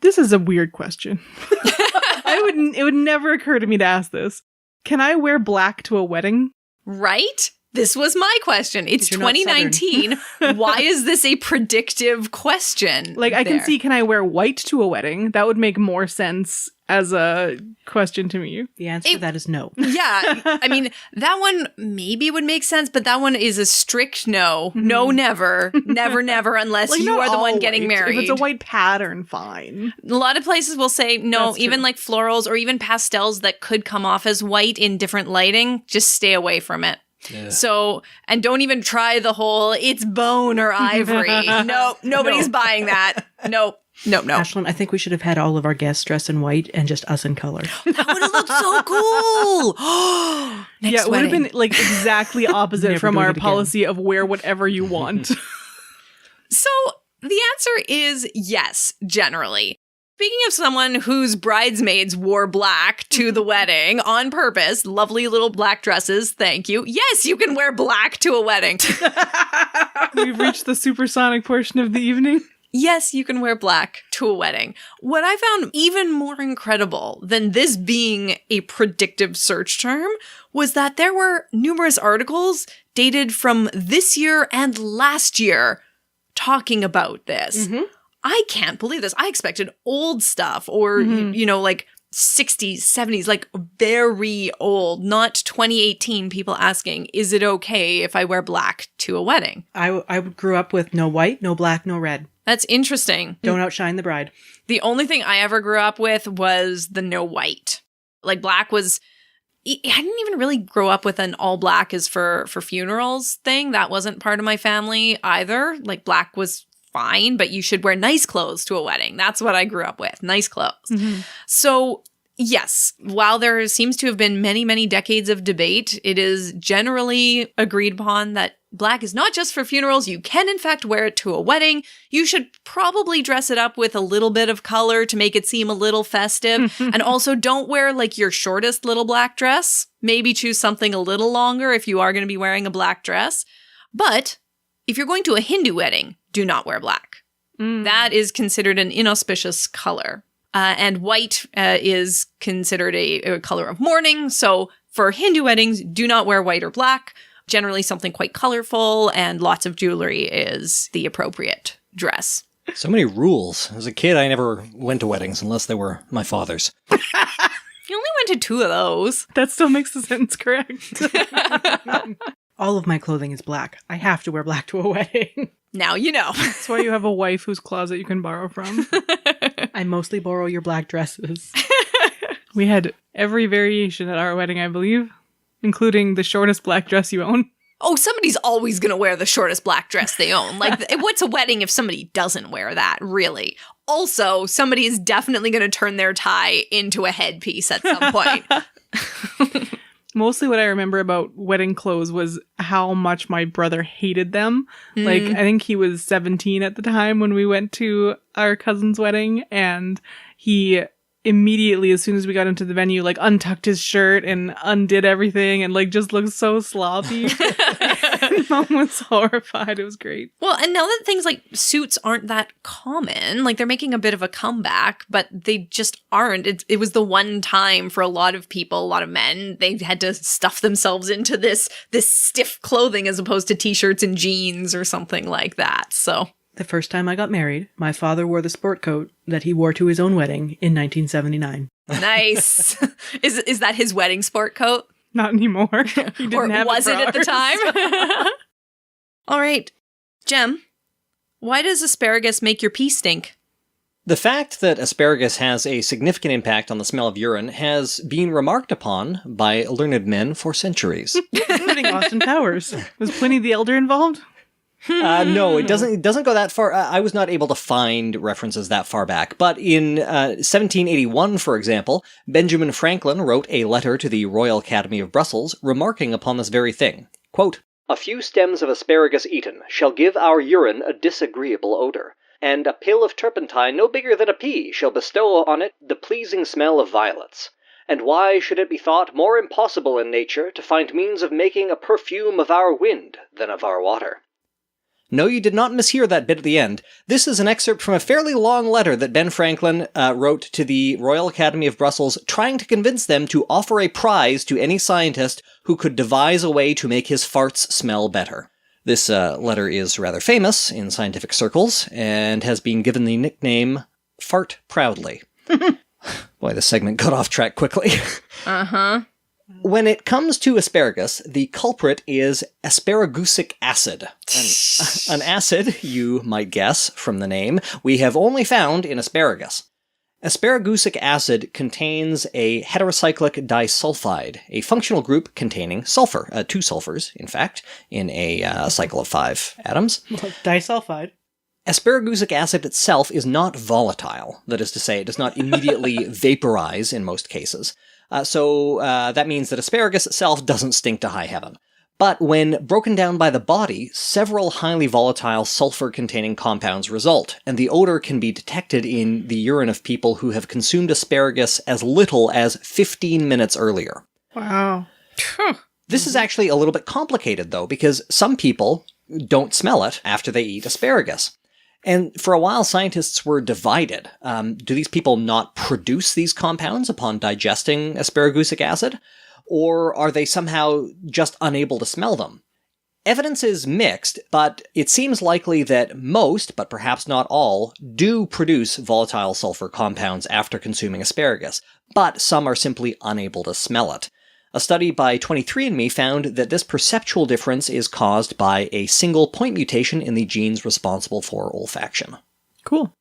this is a weird question. It would never occur to me to ask this. Can I wear black to a wedding? Right? This was my question. It's 2019. Why is this a predictive question? Like, I can see, can I wear white to a wedding? That would make more sense as a question to me. The answer to that is no. Yeah. I mean, that one maybe would make sense, but that one is a strict no. No, never. Never, never, unless like, you are the one getting white. married. If it's a white pattern, fine. A lot of places will say no, even like florals or even pastels that could come off as white in different lighting, just stay away from it. Yeah. So, and don't even try the whole it's bone or ivory. Nope, nobody's buying that. Nope. No. Ashlyn, I think we should have had all of our guests dressed in white and just us in color. That would have looked so cool. Yeah, it would have been like exactly opposite from our policy of wear whatever you want. So the answer is yes, generally. Speaking of someone whose bridesmaids wore black to the wedding on purpose, lovely little black dresses, thank you. Yes, you can wear black to a wedding. We've reached the supersonic portion of the evening. Yes, you can wear black to a wedding. What I found even more incredible than this being a predictive search term was that there were numerous articles dated from this year and last year talking about this. Mm-hmm. I can't believe this. I expected old stuff or, you know, like 60s, 70s, like very old, not 2018 people asking, is it okay if I wear black to a wedding? I grew up with no white, no black, no red. That's interesting. Don't outshine the bride. The only thing I ever grew up with was the no white. Like black was, I didn't even really grow up with an all black is for funerals thing. That wasn't part of my family either. Like black was fine, but you should wear nice clothes to a wedding. That's what I grew up with, nice clothes. Mm-hmm. So yes, while there seems to have been many, many decades of debate, it is generally agreed upon that black is not just for funerals. You can, in fact, wear it to a wedding. You should probably dress it up with a little bit of color to make it seem a little festive. And also don't wear like your shortest little black dress. Maybe choose something a little longer if you are going to be wearing a black dress. But if you're going to a Hindu wedding, do not wear black. That is considered an inauspicious color. And white is considered a color of mourning. So for Hindu weddings, do not wear white or black. Generally something quite colorful and lots of jewelry is the appropriate dress. So many rules. As a kid, I never went to weddings unless they were my father's. You only went to 2 of those. That still makes the sentence correct. All of my clothing is black. I have to wear black to a wedding. Now you know. That's why you have a wife whose closet you can borrow from. I mostly borrow your black dresses. We had every variation at our wedding, I believe, including the shortest black dress you own. Oh, somebody's always going to wear the shortest black dress they own. Like, what's a wedding if somebody doesn't wear that, really? Also, somebody is definitely going to turn their tie into a headpiece at some point. Mostly what I remember about wedding clothes was how much my brother hated them. Like, I think he was 17 at the time when we went to our cousin's wedding, and he immediately, as soon as we got into the venue, like untucked his shirt and undid everything and like just looked so sloppy. Mom was horrified. It was great. Well, and now that things like suits aren't that common, like they're making a bit of a comeback, but they just aren't. It was the one time for a lot of people, a lot of men, they had to stuff themselves into this stiff clothing as opposed to t-shirts and jeans or something like that. So The first time I got married, my father wore the sport coat that he wore to his own wedding in 1979. nice. Is that his wedding sport coat? Not anymore. He didn't Or have was it at the ours. time? All right. Jem, why does asparagus make your pee stink? The fact that asparagus has a significant impact on the smell of urine has been remarked upon by learned men for centuries. Including Austin Powers. Was Pliny the Elder involved? No, it doesn't go that far. I was not able to find references that far back. But in 1781, for example, Benjamin Franklin wrote a letter to the Royal Academy of Brussels remarking upon this very thing. Quote, "A few stems of asparagus eaten shall give our urine a disagreeable odor, and a pill of turpentine no bigger than a pea shall bestow on it the pleasing smell of violets. And why should it be thought more impossible in nature to find means of making a perfume of our wind than of our water?" No, you did not mishear that bit at the end. This is an excerpt from a fairly long letter that Ben Franklin wrote to the Royal Academy of Brussels, trying to convince them to offer a prize to any scientist who could devise a way to make his farts smell better. This letter is rather famous in scientific circles, and has been given the nickname Fart Proudly. Boy, this segment got off track quickly. Uh-huh. When it comes to asparagus, the culprit is asparagusic acid. An acid, you might guess from the name, we have only found in asparagus. Asparagusic acid contains a heterocyclic disulfide, a functional group containing sulfur, 2 sulfurs, in fact, in a cycle of 5 atoms. Disulfide. Asparagusic acid itself is not volatile, that is to say, it does not immediately vaporize in most cases. So that means that asparagus itself doesn't stink to high heaven. But when broken down by the body, several highly volatile sulfur-containing compounds result, and the odor can be detected in the urine of people who have consumed asparagus as little as 15 minutes earlier. Wow. This is actually a little bit complicated, though, because some people don't smell it after they eat asparagus. And for a while, scientists were divided. Do these people not produce these compounds upon digesting asparagusic acid? Or are they somehow just unable to smell them? Evidence is mixed, but it seems likely that most, but perhaps not all, do produce volatile sulfur compounds after consuming asparagus, but some are simply unable to smell it. A study by 23andMe found that this perceptual difference is caused by a single point mutation in the genes responsible for olfaction. Cool.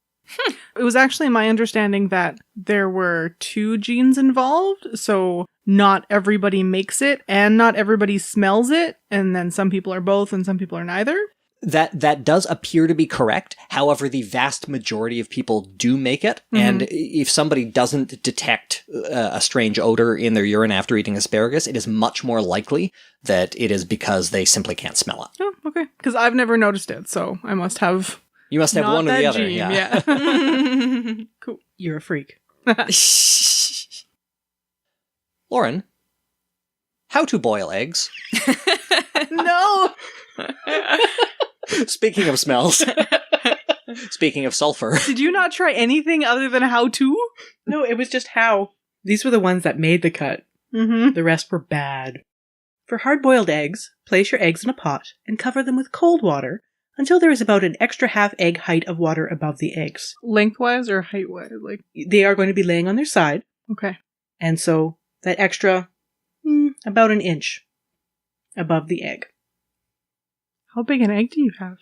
It was actually my understanding that there were 2 genes involved, so not everybody makes it and not everybody smells it, and then some people are both and some people are neither. That does appear to be correct. However, the vast majority of people do make it, and if somebody doesn't detect a strange odor in their urine after eating asparagus, it is much more likely that it is because they simply can't smell it. Oh, okay. Because I've never noticed it, so I must have... You must have not one or that the other, gene, yeah. Cool. You're a freak. Lauren, how to boil eggs? No! Speaking of smells. Speaking of sulfur. Did you not try anything other than how to? No, it was just how. These were the ones that made the cut. Mm-hmm. The rest were bad. For hard-boiled eggs, place your eggs in a pot and cover them with cold water until there is about an extra half egg height of water above the eggs. Lengthwise or height-wise? Like, They are going to be laying on their side, okay. and so that extra, about an inch above the egg. How big an egg do you have?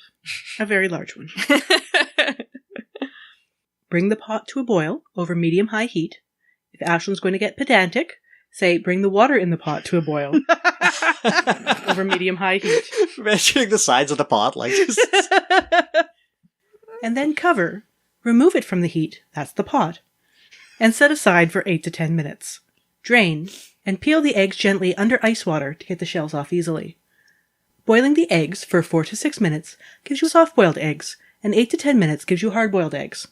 A very large one. Bring the pot to a boil over medium-high heat. If Ashlyn's going to get pedantic, say, bring the water in the pot to a boil over medium-high heat. Measuring the sides of the pot like this. And then cover, remove it from the heat, that's the pot, and set aside for 8 to 10 minutes. Drain, and peel the eggs gently under ice water to get the shells off easily. Boiling the eggs for 4 to 6 minutes gives you soft-boiled eggs, and 8 to 10 minutes gives you hard-boiled eggs.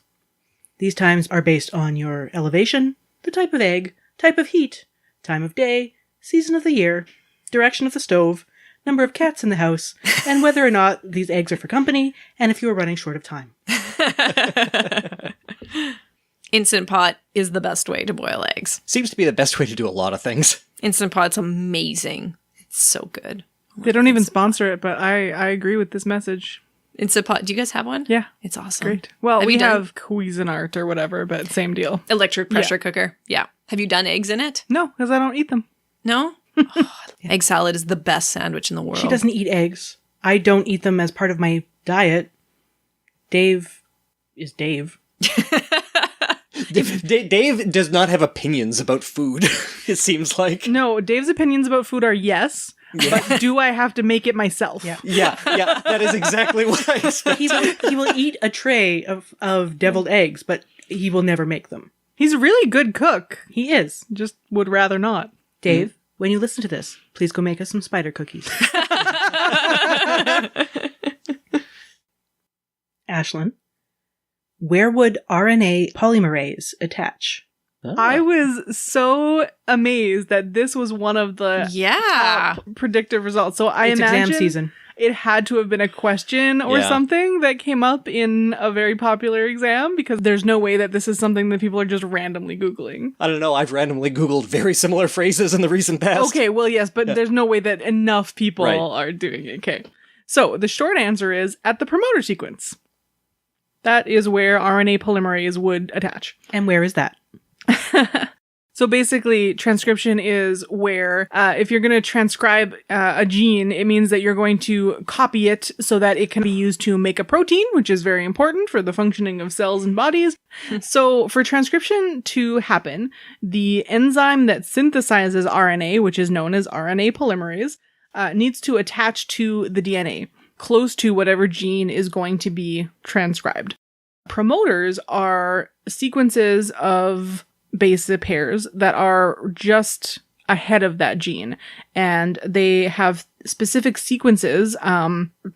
These times are based on your elevation, the type of egg, type of heat, time of day, season of the year, direction of the stove, number of cats in the house, and whether or not these eggs are for company, and if you are running short of time. Instant Pot is the best way to boil eggs. Seems to be the best way to do a lot of things. Instant Pot's amazing. It's so good. They don't even sponsor it, but I agree with this message. Instant Pot. Do you guys have one? Yeah. It's awesome. Great. Well, Have we you done- have Cuisinart or whatever, but same deal. Electric pressure cooker. Yeah. Have you done eggs in it? No, because I don't eat them. No? Egg salad is the best sandwich in the world. She doesn't eat eggs. I don't eat them as part of my diet. Dave is Dave. Dave does not have opinions about food, it seems like. No, Dave's opinions about food are yes, but do I have to make it myself? Yeah. Yeah, that is exactly what I expect. He will eat a tray of deviled eggs, but he will never make them. He's a really good cook. He is. Just would rather not. Dave, when you listen to this, please go make us some spider cookies. Ashlyn, where would RNA polymerase attach? Oh. I was so amazed that this was one of the Yeah. top predictive results. So I It's imagine exam season. it had to have been a question or Yeah. something that came up in a very popular exam, because there's no way that this is something that people are just randomly Googling. I don't know, I've randomly Googled very similar phrases in the recent past. Okay, well, yes, but there's no way that enough people Right. are doing it. Okay. So the short answer is at the promoter sequence. That is where RNA polymerase would attach. And where is that? So basically, transcription is where if you're going to transcribe a gene, it means that you're going to copy it so that it can be used to make a protein, which is very important for the functioning of cells and bodies. So for transcription to happen, the enzyme that synthesizes RNA, which is known as RNA polymerase, needs to attach to the DNA, close to whatever gene is going to be transcribed. Promoters are sequences of base pairs that are just ahead of that gene, and they have specific sequences,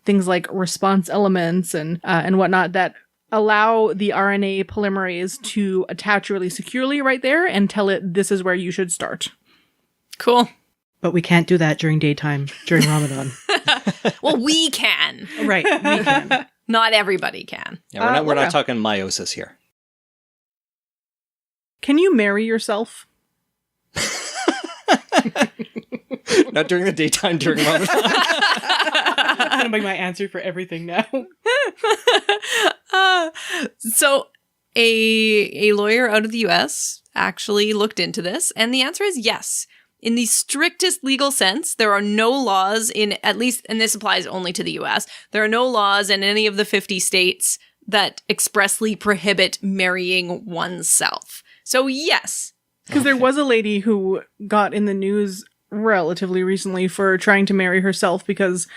things like response elements and whatnot, that allow the RNA polymerase to attach really securely right there and tell it this is where you should start. Cool. But we can't do that during daytime, during Ramadan. Well, we can. Right, we can. Not everybody can. Yeah, we're Laura. not talking meiosis here. Can you marry yourself? Not during the daytime, during Ramadan. That's going to be my answer for everything now. So a lawyer out of the US actually looked into this, and the answer is yes. In the strictest legal sense, there are no laws in, at least, and this applies only to the US, there are no laws in any of the 50 states that expressly prohibit marrying oneself. So yes. Because there was a lady who got in the news relatively recently for trying to marry herself because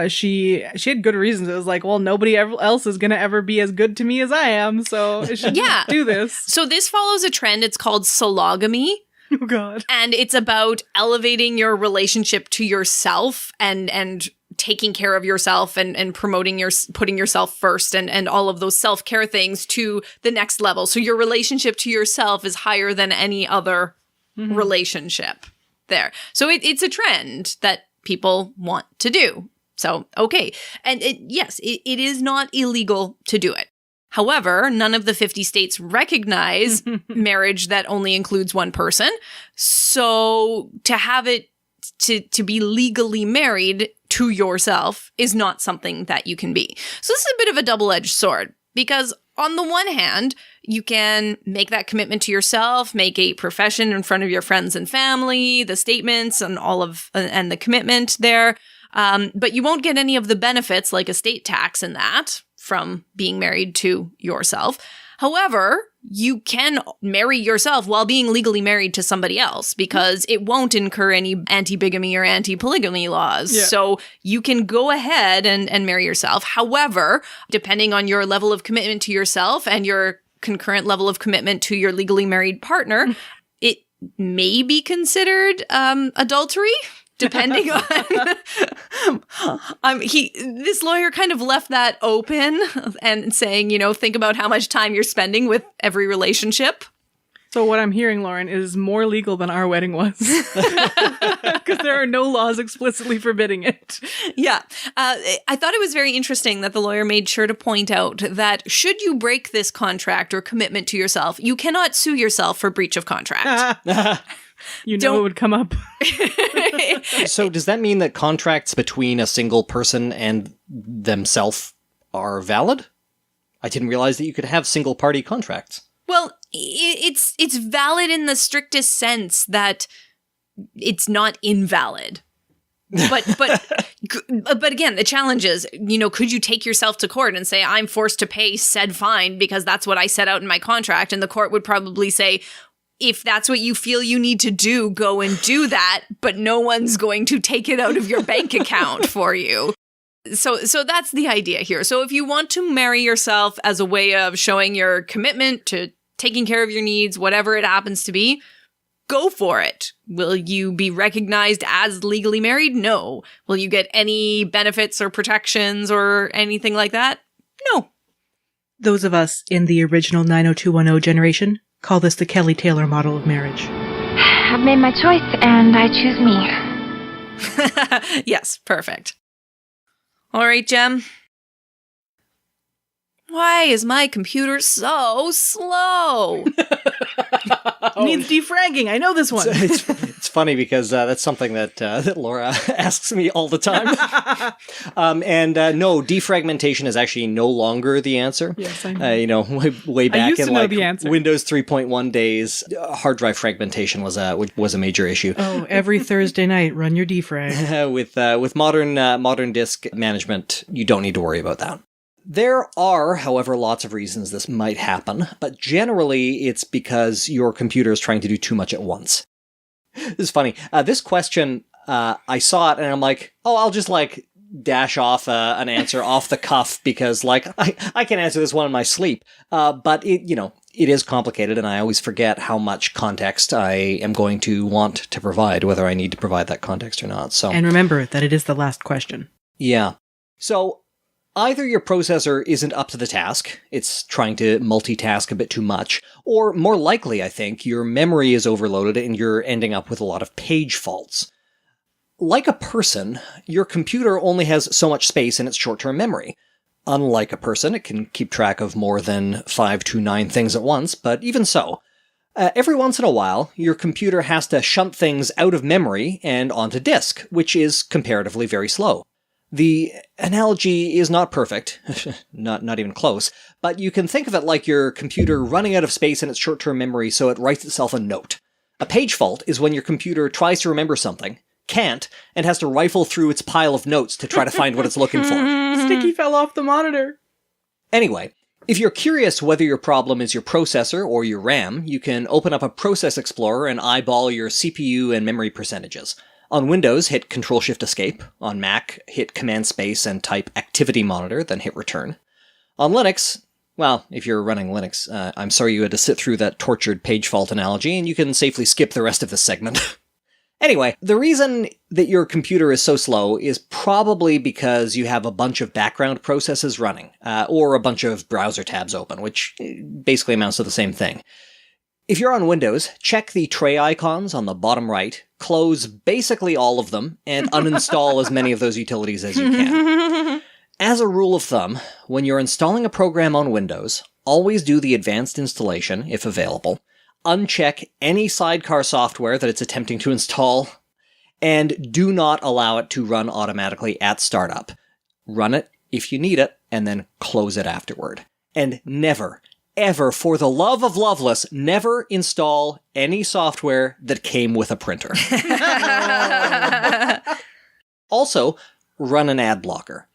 she had good reasons. It was like, well, nobody else is going to ever be as good to me as I am, so I should Yeah. do this. So this follows a trend. It's called sologamy. Oh, God. And it's about elevating your relationship to yourself and taking care of yourself and promoting putting yourself first and all of those self-care things to the next level. So your relationship to yourself is higher than any other relationship there. So it's a trend that people want to do. So, okay. And it is not illegal to do it. However, none of the 50 states recognize marriage that only includes one person. So to have it to be legally married to yourself is not something that you can be. So this is a bit of a double-edged sword because on the one hand, you can make that commitment to yourself, make a profession in front of your friends and family, the statements and and the commitment there. But you won't get any of the benefits like estate tax and that from being married to yourself. However, you can marry yourself while being legally married to somebody else because it won't incur any anti-bigamy or anti-polygamy laws. Yeah. So you can go ahead and marry yourself. However, depending on your level of commitment to yourself and your concurrent level of commitment to your legally married partner, it may be considered adultery. Depending on, this lawyer kind of left that open and saying, think about how much time you're spending with every relationship. So what I'm hearing, Lauren, is more legal than our wedding was. Because there are no laws explicitly forbidding it. Yeah. I thought it was very interesting that the lawyer made sure to point out that should you break this contract or commitment to yourself, you cannot sue yourself for breach of contract. It would come up. So does that mean that contracts between a single person and themselves are valid? I didn't realize that you could have single party contracts. Well, it's valid in the strictest sense that it's not invalid. But again, the challenge is, could you take yourself to court and say, I'm forced to pay said fine because that's what I set out in my contract? And the court would probably say, if that's what you feel you need to do, go and do that, but no one's going to take it out of your bank account for you. So that's the idea here. So if you want to marry yourself as a way of showing your commitment to taking care of your needs, whatever it happens to be, go for it. Will you be recognized as legally married? No. Will you get any benefits or protections or anything like that? No. Those of us in the original 90210 generation call this the Kelly Taylor model of marriage. I've made my choice, and I choose me. Yes, perfect. All right, Jem. Why is my computer so slow? Needs defragging. I know this one. It's funny because that's something that Laura asks me all the time. No, defragmentation is actually no longer the answer. Yes, I know. Way back used in to know the answer. Windows 3.1 days, hard drive fragmentation was a major issue. Oh, every Thursday night, run your defrag. With modern disk management, you don't need to worry about that. There are, however, lots of reasons this might happen, but generally it's because your computer is trying to do too much at once. This is funny. This question, I saw it and I'm like, I'll just dash off an answer off the cuff because I can answer this one in my sleep. But it is complicated and I always forget how much context I am going to want to provide, whether I need to provide that context or not. So, and remember that it is the last question. Yeah. So, either your processor isn't up to the task, it's trying to multitask a bit too much, or more likely, I think, your memory is overloaded and you're ending up with a lot of page faults. Like a person, your computer only has so much space in its short-term memory. Unlike a person, it can keep track of more than 5 to 9 things at once, but even so, every once in a while, your computer has to shunt things out of memory and onto disk, which is comparatively very slow. The analogy is not perfect, not even close, but you can think of it like your computer running out of space in its short-term memory, so it writes itself a note. A page fault is when your computer tries to remember something, can't, and has to rifle through its pile of notes to try to find what it's looking for. Sticky fell off the monitor. Anyway, if you're curious whether your problem is your processor or your RAM, you can open up a Process Explorer and eyeball your CPU and memory percentages. On Windows, hit Control-Shift-Escape. On Mac, hit Command-Space and type Activity Monitor, then hit Return. On Linux, well, if you're running Linux, I'm sorry you had to sit through that tortured page fault analogy, and you can safely skip the rest of this segment. Anyway, the reason that your computer is so slow is probably because you have a bunch of background processes running, or a bunch of browser tabs open, which basically amounts to the same thing. If you're on Windows, check the tray icons on the bottom right, close basically all of them, and uninstall as many of those utilities as you can. As a rule of thumb, when you're installing a program on Windows, always do the advanced installation, if available, uncheck any sidecar software that it's attempting to install, and do not allow it to run automatically at startup. Run it if you need it, and then close it afterward. And never, ever, for the love of Loveless, never install any software that came with a printer. Also, run an ad blocker.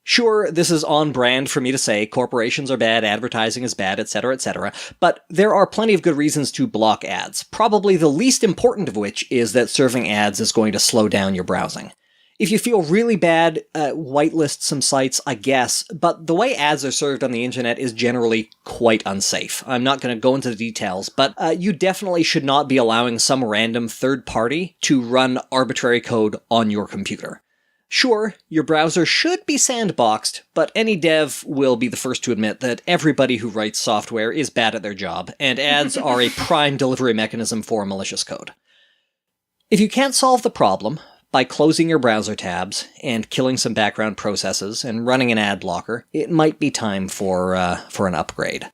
Sure, this is on brand for me to say corporations are bad, advertising is bad, etc., but there are plenty of good reasons to block ads, probably the least important of which is that serving ads is going to slow down your browsing. If you feel really bad, whitelist some sites, I guess, but the way ads are served on the internet is generally quite unsafe. I'm not going to go into the details, but you definitely should not be allowing some random third party to run arbitrary code on your computer. Sure, your browser should be sandboxed, but any dev will be the first to admit that everybody who writes software is bad at their job, and ads are a prime delivery mechanism for malicious code. If you can't solve the problem by closing your browser tabs and killing some background processes and running an ad blocker, it might be time for an upgrade.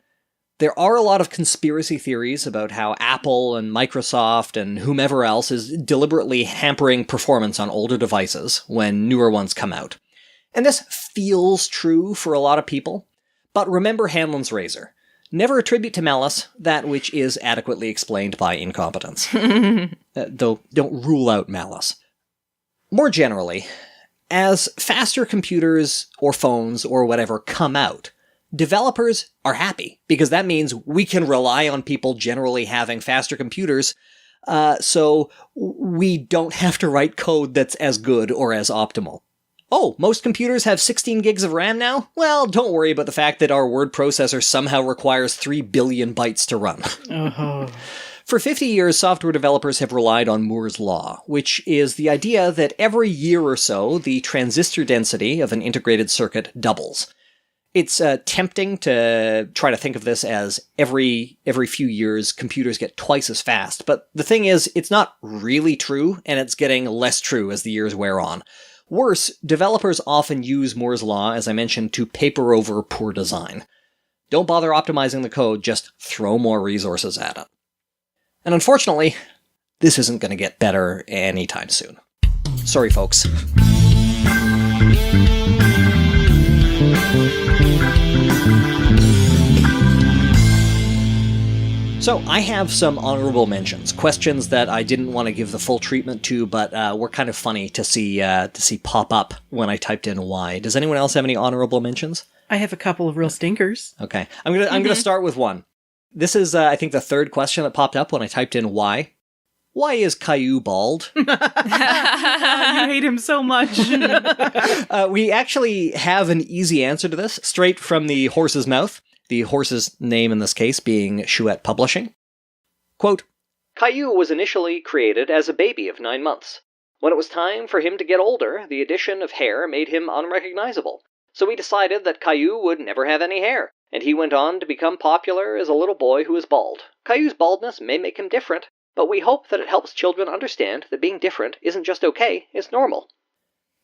There are a lot of conspiracy theories about how Apple and Microsoft and whomever else is deliberately hampering performance on older devices when newer ones come out. And this feels true for a lot of people, but remember Hanlon's razor. Never attribute to malice that which is adequately explained by incompetence. Though don't rule out malice. More generally, as faster computers or phones or whatever come out, developers are happy, because that means we can rely on people generally having faster computers, so we don't have to write code that's as good or as optimal. Oh, most computers have 16 gigs of RAM now? Well, don't worry about the fact that our word processor somehow requires 3 billion bytes to run. For 50 years, software developers have relied on Moore's law, which is the idea that every year or so, the transistor density of an integrated circuit doubles. It's tempting to try to think of this as every few years computers get twice as fast, but the thing is, it's not really true, and it's getting less true as the years wear on. Worse, developers often use Moore's law, as I mentioned, to paper over poor design. Don't bother optimizing the code, just throw more resources at it. And unfortunately, this isn't going to get better anytime soon. Sorry, folks. So I have some honorable mentions, questions that I didn't want to give the full treatment to, but were kind of funny to see pop up when I typed in why. Does anyone else have any honorable mentions? I have a couple of real stinkers. Okay, I'm gonna start with one. This is I think the third question that popped up when I typed in why. Why is Caillou bald? You hate him so much. We actually have an easy answer to this, straight from the horse's mouth. The horse's name in this case being Chouette Publishing. Quote, Caillou was initially created as a baby of 9 months. When it was time for him to get older, the addition of hair made him unrecognizable. So we decided that Caillou would never have any hair, and he went on to become popular as a little boy who is bald. Caillou's baldness may make him different, but we hope that it helps children understand that being different isn't just okay, it's normal.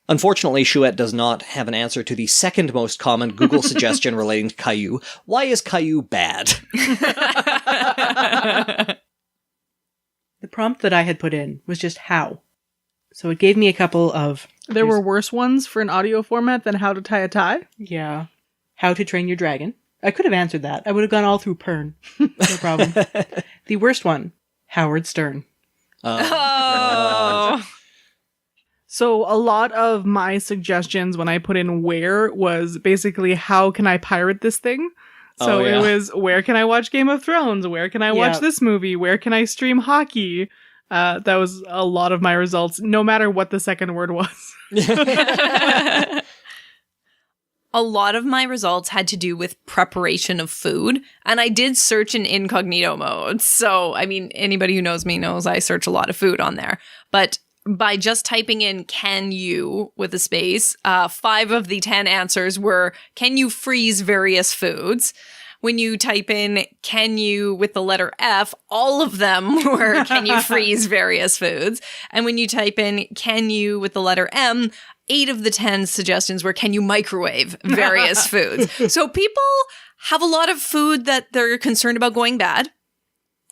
Unfortunately, Chouette does not have an answer to the second most common Google suggestion relating to Caillou. Why is Caillou bad? The prompt that I had put in was just how. So it gave me a couple of... There were worse ones for an audio format than how to tie a tie? Yeah. How to train your dragon. I could have answered that. I would have gone all through Pern. No problem. The worst one, Howard Stern. Oh. So a lot of my suggestions when I put in where was basically how can I pirate this thing? So it was where can I watch Game of Thrones? Where can I watch this movie? Where can I stream hockey? That was a lot of my results, no matter what the second word was. A lot of my results had to do with preparation of food, and I did search in incognito mode. So, I mean, anybody who knows me knows I search a lot of food on there. But by just typing in "can you" with a space, 5 of the 10 answers were "can you freeze various foods?" When you type in "can you" with the letter F, all of them were "can you freeze various foods?" And when you type in "can you" with the letter M, 8 of the 10 suggestions were "can you microwave various foods?" So people have a lot of food that they're concerned about going bad,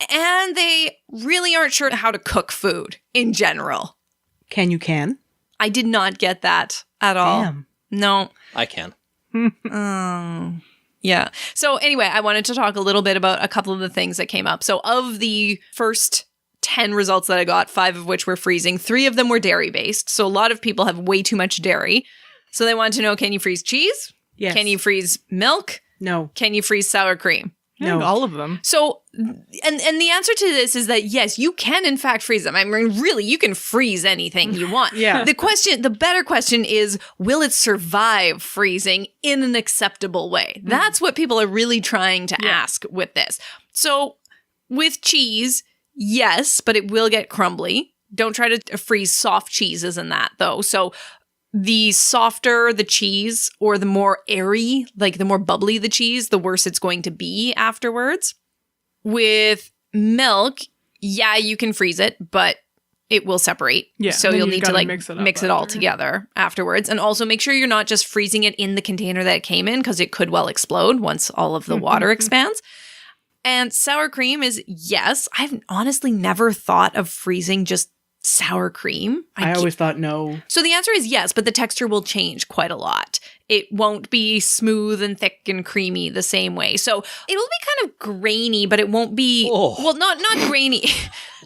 and they really aren't sure how to cook food in general. Can you can? I did not get that at all. Damn. No. I can. Yeah. So anyway, I wanted to talk a little bit about a couple of the things that came up. So of the first 10 results that I got, 5 of which were freezing, 3 of them were dairy-based. So a lot of people have way too much dairy. So they wanted to know, can you freeze cheese? Yes. Can you freeze milk? No. Can you freeze sour cream? No, all of them. So, and the answer to this is that yes, you can in fact freeze them. I mean, really, you can freeze anything you want. Yeah. The better question is, will it survive freezing in an acceptable way? That's what people are really trying to ask with this. So, with cheese, yes, but it will get crumbly. Don't try to freeze soft cheeses in that, though. So, the softer the cheese or the more airy, like the more bubbly the cheese, the worse it's going to be afterwards. With milk, yeah, you can freeze it, but it will separate. Yeah, so then you'll you've need to gotta like mix it all after. together afterwards. And also make sure you're not just freezing it in the container that it came in, because it could well explode once all of the water expands. And sour cream is yes. I've honestly never thought of freezing just sour cream. I always thought no. So the answer is yes, but the texture will change quite a lot. It won't be smooth and thick and creamy the same way. So it'll be kind of grainy, but it won't be, well, not grainy,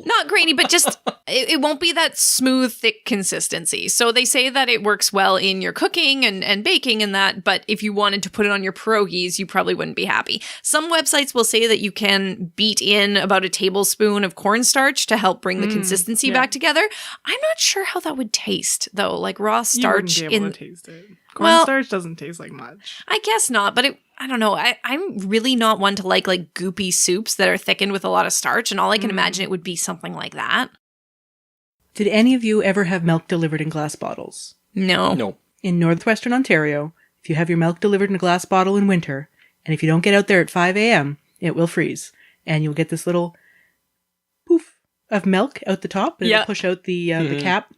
not grainy, but just, it won't be that smooth, thick consistency. So they say that it works well in your cooking and baking and that, but if you wanted to put it on your pierogies, you probably wouldn't be happy. Some websites will say that you can beat in about a tablespoon of cornstarch to help bring the consistency back together. I'm not sure how that would taste, though, like raw starch. You wouldn't be able to taste it. Well, Cornstarch doesn't taste like much. I guess not, but I don't know. I'm really not one to like goopy soups that are thickened with a lot of starch, and all I can imagine it would be something like that. Did any of you ever have milk delivered in glass bottles? No. No. In northwestern Ontario, if you have your milk delivered in a glass bottle in winter, and if you don't get out there at 5 a.m., it will freeze. And you'll get this little poof of milk out the top, and it'll push out the cap.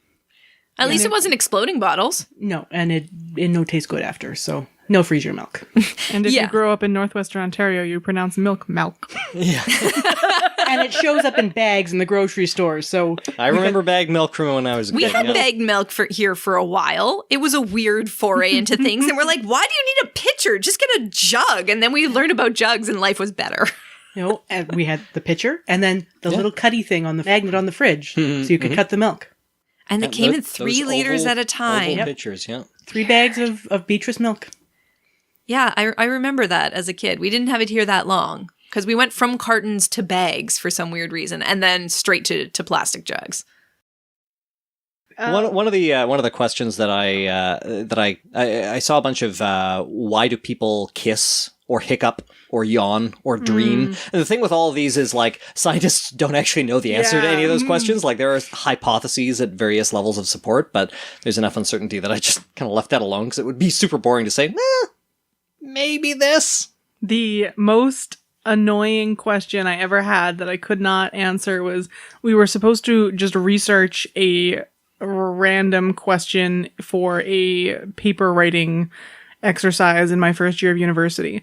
At least it wasn't exploding bottles. No, and it no taste good after, so no freeze your milk. And if you grow up in northwestern Ontario, you pronounce milk. Yeah. And it shows up in bags in the grocery stores, so... I remember bagged milk from when I was a We kid. had bagged milk here for a while. It was a weird foray into things, and we're like, why do you need a pitcher? Just get a jug. And then we learned about jugs, and life was better. No, and we had the pitcher, and then the little cutty thing on the magnet on the fridge, so you could cut the milk. And it came in 3 liters at a time. Oval pitchers, 3 bags of Beatrice milk. Yeah, I remember that as a kid. We didn't have it here that long because we went from cartons to bags for some weird reason, and then straight to plastic jugs. One of the questions that I saw a bunch of why do people kiss or hiccup or yawn or dream? And the thing with all of these is like scientists don't actually know the answer to any of those questions. Like there are hypotheses at various levels of support, but there's enough uncertainty that I just kind of left that alone because it would be super boring to say, maybe this. The most annoying question I ever had that I could not answer was we were supposed to just research a random question for a paper writing exercise in my first year of university.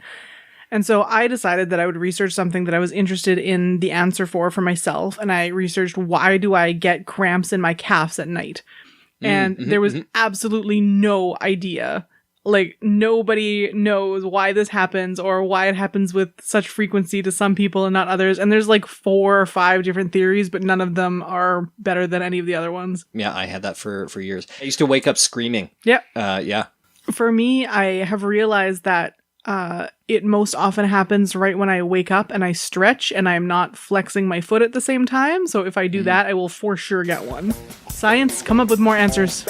And so I decided that I would research something that I was interested in the answer for myself. And I researched, why do I get cramps in my calves at night? And there was absolutely no idea. Like, nobody knows why this happens or why it happens with such frequency to some people and not others. And there's like 4 or 5 different theories, but none of them are better than any of the other ones. Yeah, I had that for years. I used to wake up screaming. Yep. Yeah. For me, I have realized that it most often happens right when I wake up and I stretch and I'm not flexing my foot at the same time. So if I do that, I will for sure get one. Science, come up with more answers.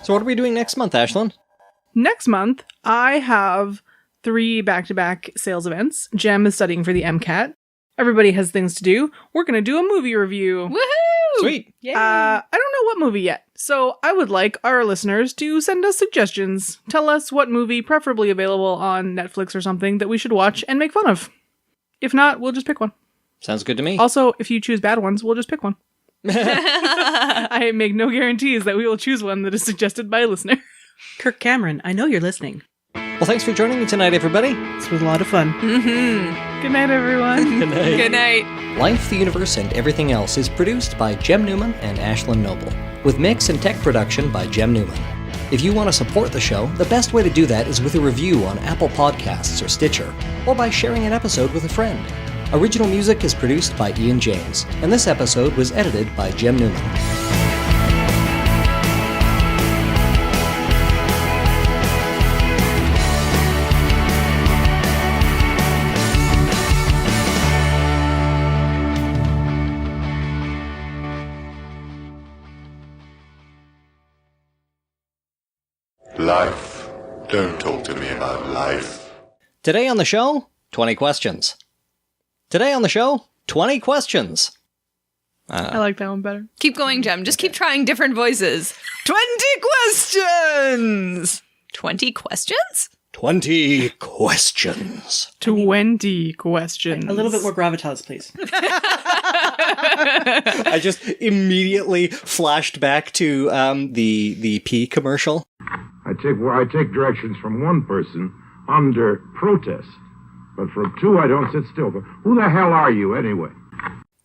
So what are we doing next month, Ashlyn? Next month, I have 3 back-to-back sales events. Jem is studying for the MCAT. Everybody has things to do. We're going to do a movie review. Woohoo! Sweet. Yay. I don't know what movie yet, so I would like our listeners to send us suggestions. Tell us what movie, preferably available on Netflix or something, that we should watch and make fun of. If not, we'll just pick one. Sounds good to me. Also, if you choose bad ones, we'll just pick one. I make no guarantees that we will choose one that is suggested by a listener. Kirk Cameron, I know you're listening. Well, thanks for joining me tonight, everybody. This was a lot of fun. Good night, everyone. Good night. Good night. Life, the Universe, and Everything Else is produced by Jem Newman and Ashlyn Noble, with mix and tech production by Jem Newman. If you want to support the show, the best way to do that is with a review on Apple Podcasts or Stitcher, or by sharing an episode with a friend. Original music is produced by Ian James, and this episode was edited by Jem Newman. Life. Don't talk to me about life. Today on the show, 20 questions. Today on the show, 20 questions. I like that one better. Keep going, Jem. Just keep trying different voices. 20 questions! 20 questions? 20 questions. 20 questions. A little bit more gravitas, please. I just immediately flashed back to the P commercial. I take directions from one person under protest, but from 2 I don't sit still. But who the hell are you anyway?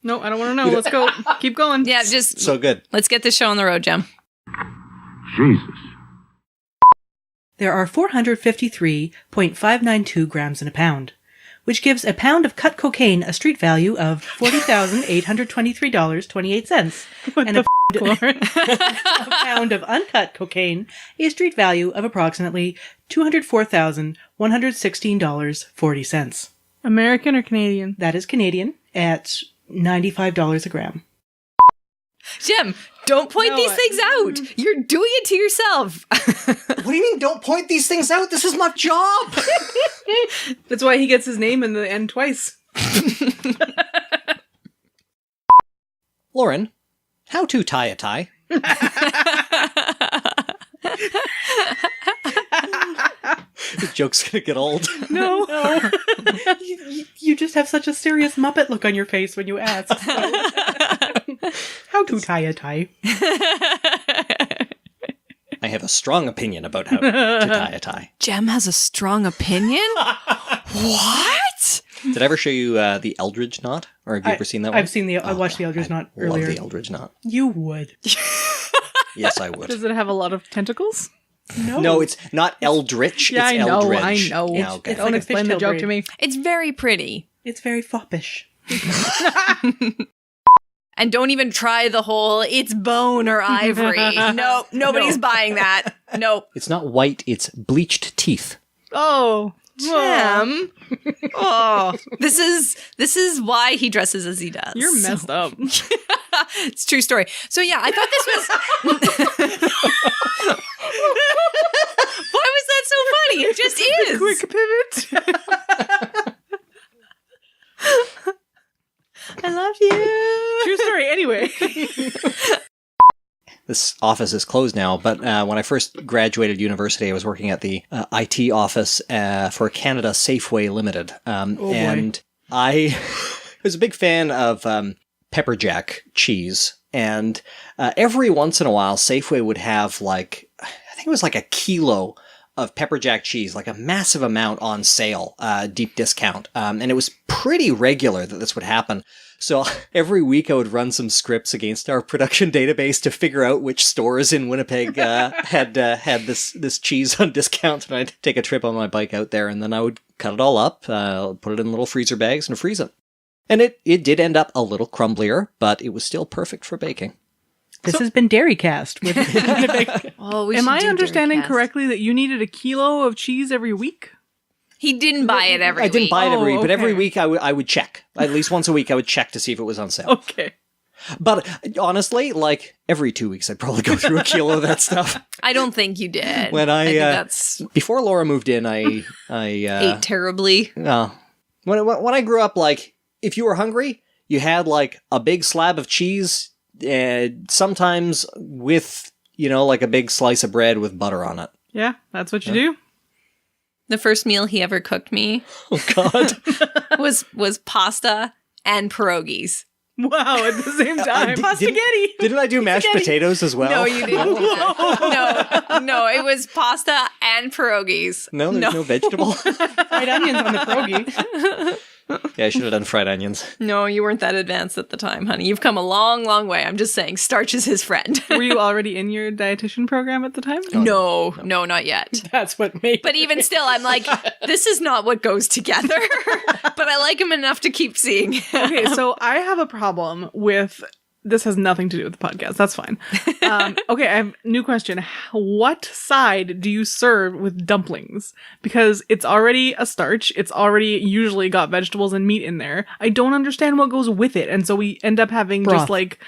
No, I don't want to know. Let's go. Keep going. Yeah, just So good. let's get this show on the road, Jem. Jesus. There are 453.592 grams in a pound, which gives a pound of cut cocaine a street value of $40,823.28. And a pound of uncut cocaine a street value of approximately $204,116.40. American or Canadian? That is Canadian at $95 a gram. Jem, don't point these things out. You're doing it to yourself. What do you mean, don't point these things out? This is my job. That's why he gets his name in the end twice. Lauren, how to tie a tie? The joke's gonna get old. No. You just have such a serious Muppet look on your face when you ask. So. How to tie a tie? I have a strong opinion about how to tie a tie. Jem has a strong opinion? What? Did I ever show you the Eldridge knot? Or have you ever seen that one? I've seen I watched the Eldridge knot earlier. I love the Eldridge knot. You would. Yes, I would. Does it have a lot of tentacles? No, it's not Eldritch. Yeah, it's I know. Eldridge. I know. Yeah, okay. It's Don't like a explain the fishtail joke braid. to me. It's very pretty. It's very foppish. And don't even try the whole it's bone or ivory. Nope, nobody's buying that. Nope. It's not white, it's bleached teeth. Oh. Jem. Oh. This is why he dresses as he does. You're messed up. It's a true story. So yeah, I thought this was Why was that so funny? It just is. Quick pivot. I love you. True story. Anyway. This office is closed now, but when I first graduated university, I was working at the IT office for Canada Safeway Limited. And I was a big fan of pepper jack cheese. And every once in a while, Safeway would have I think it was like a kilo of pepper jack cheese, like a massive amount on sale, deep discount. And it was pretty regular that this would happen. So every week I would run some scripts against our production database to figure out which stores in Winnipeg had this cheese on discount. And I'd take a trip on my bike out there, and then I would cut it all up, put it in little freezer bags, and freeze it. And it did end up a little crumblier, but it was still perfect for baking. This has been Dairycast with Winnipeg. Am I understanding correctly that you needed a kilo of cheese every week? He didn't buy it every week. I didn't buy it every week, but every week I would check. At least once a week I would check to see if it was on sale. Okay. But honestly, every 2 weeks I'd probably go through a kilo of that stuff. I don't think you did. When I think that's... Before Laura moved in, I ate terribly. No. When I grew up, if you were hungry, you had a big slab of cheese, sometimes with, a big slice of bread with butter on it. Yeah, that's what you do. The first meal he ever cooked me, was pasta and pierogies. Wow, at the same time. Pastaghetti. Didn't I do mashed potatoes as well? No, you didn't. No, it was pasta and pierogies. No, there's no vegetable. Fried onions on the pierogi. Yeah, I should have done fried onions. No, you weren't that advanced at the time, honey. You've come a long, long way. I'm just saying, starch is his friend. Were you already in your dietitian program at the time? No, not yet. That's what made. But even still, I'm like, this is not what goes together. But I like him enough to keep seeing. Okay, so I have a problem with... This has nothing to do with the podcast. That's fine. Okay, I have a new question. What side do you serve with dumplings? Because it's already a starch. It's already usually got vegetables and meat in there. I don't understand what goes with it. And so we end up having broth. Just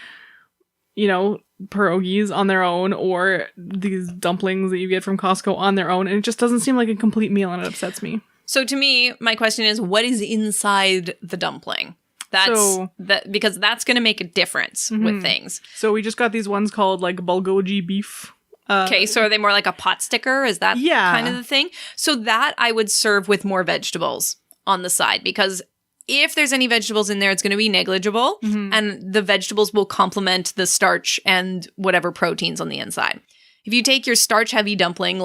pierogies on their own, or these dumplings that you get from Costco on their own. And it just doesn't seem like a complete meal, and it upsets me. So to me, my question is, what is inside the dumpling? Because that's going to make a difference with things. So we just got these ones called bulgogi beef. Okay, so are they more like a pot sticker? Is that kind of the thing? So that I would serve with more vegetables on the side, because if there's any vegetables in there, it's going to be negligible, and the vegetables will complement the starch and whatever proteins on the inside. If you take your starch-heavy dumpling,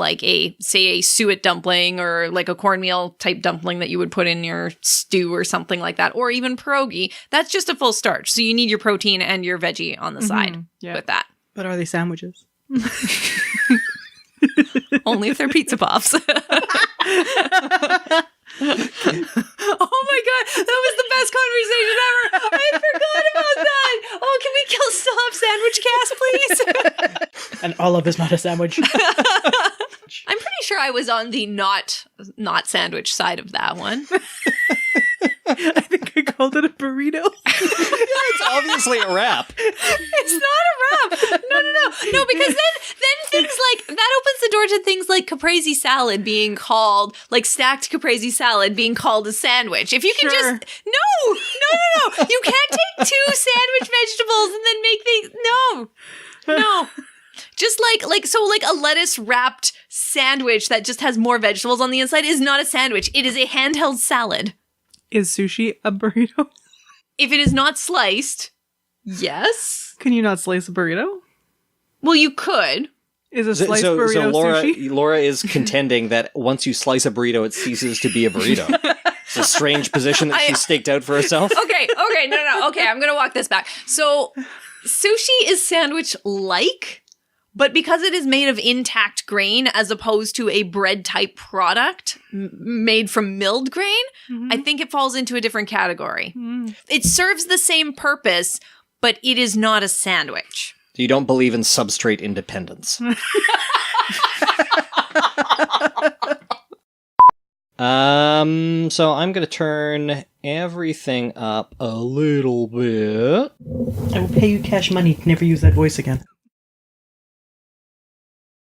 say a suet dumpling, or a cornmeal type dumpling that you would put in your stew or something like that, or even pierogi, that's just a full starch. So you need your protein and your veggie on the side with that. But are they sandwiches? Only if they're pizza puffs. Oh my god, that was the best conversation ever. I forgot about that. Oh, can we still have sandwich cast, please? And olive is not a sandwich. I'm pretty sure I was on the not sandwich side of that one. I think I called it a burrito. It's obviously a wrap. It's not a wrap. No, because then things that opens the door to things like caprese salad being called, stacked caprese salad being called a sandwich. If you can just no, you can't take two sandwich vegetables and then make things no. Just a lettuce wrapped sandwich that just has more vegetables on the inside is not a sandwich. It is a handheld salad. Is sushi a burrito? If it is not sliced, yes. Can you not slice a burrito? Well, you could. Is a sliced burrito sushi? Laura is contending that once you slice a burrito, it ceases to be a burrito. It's a strange position that she staked out for herself. Okay, no. Okay, I'm going to walk this back. So, sushi is sandwich-like, but because it is made of intact grain as opposed to a bread-type product made from milled grain, I think it falls into a different category. It serves the same purpose, but it is not a sandwich. You don't believe in substrate independence. So I'm going to turn everything up a little bit. I will pay you cash money to never use that voice again.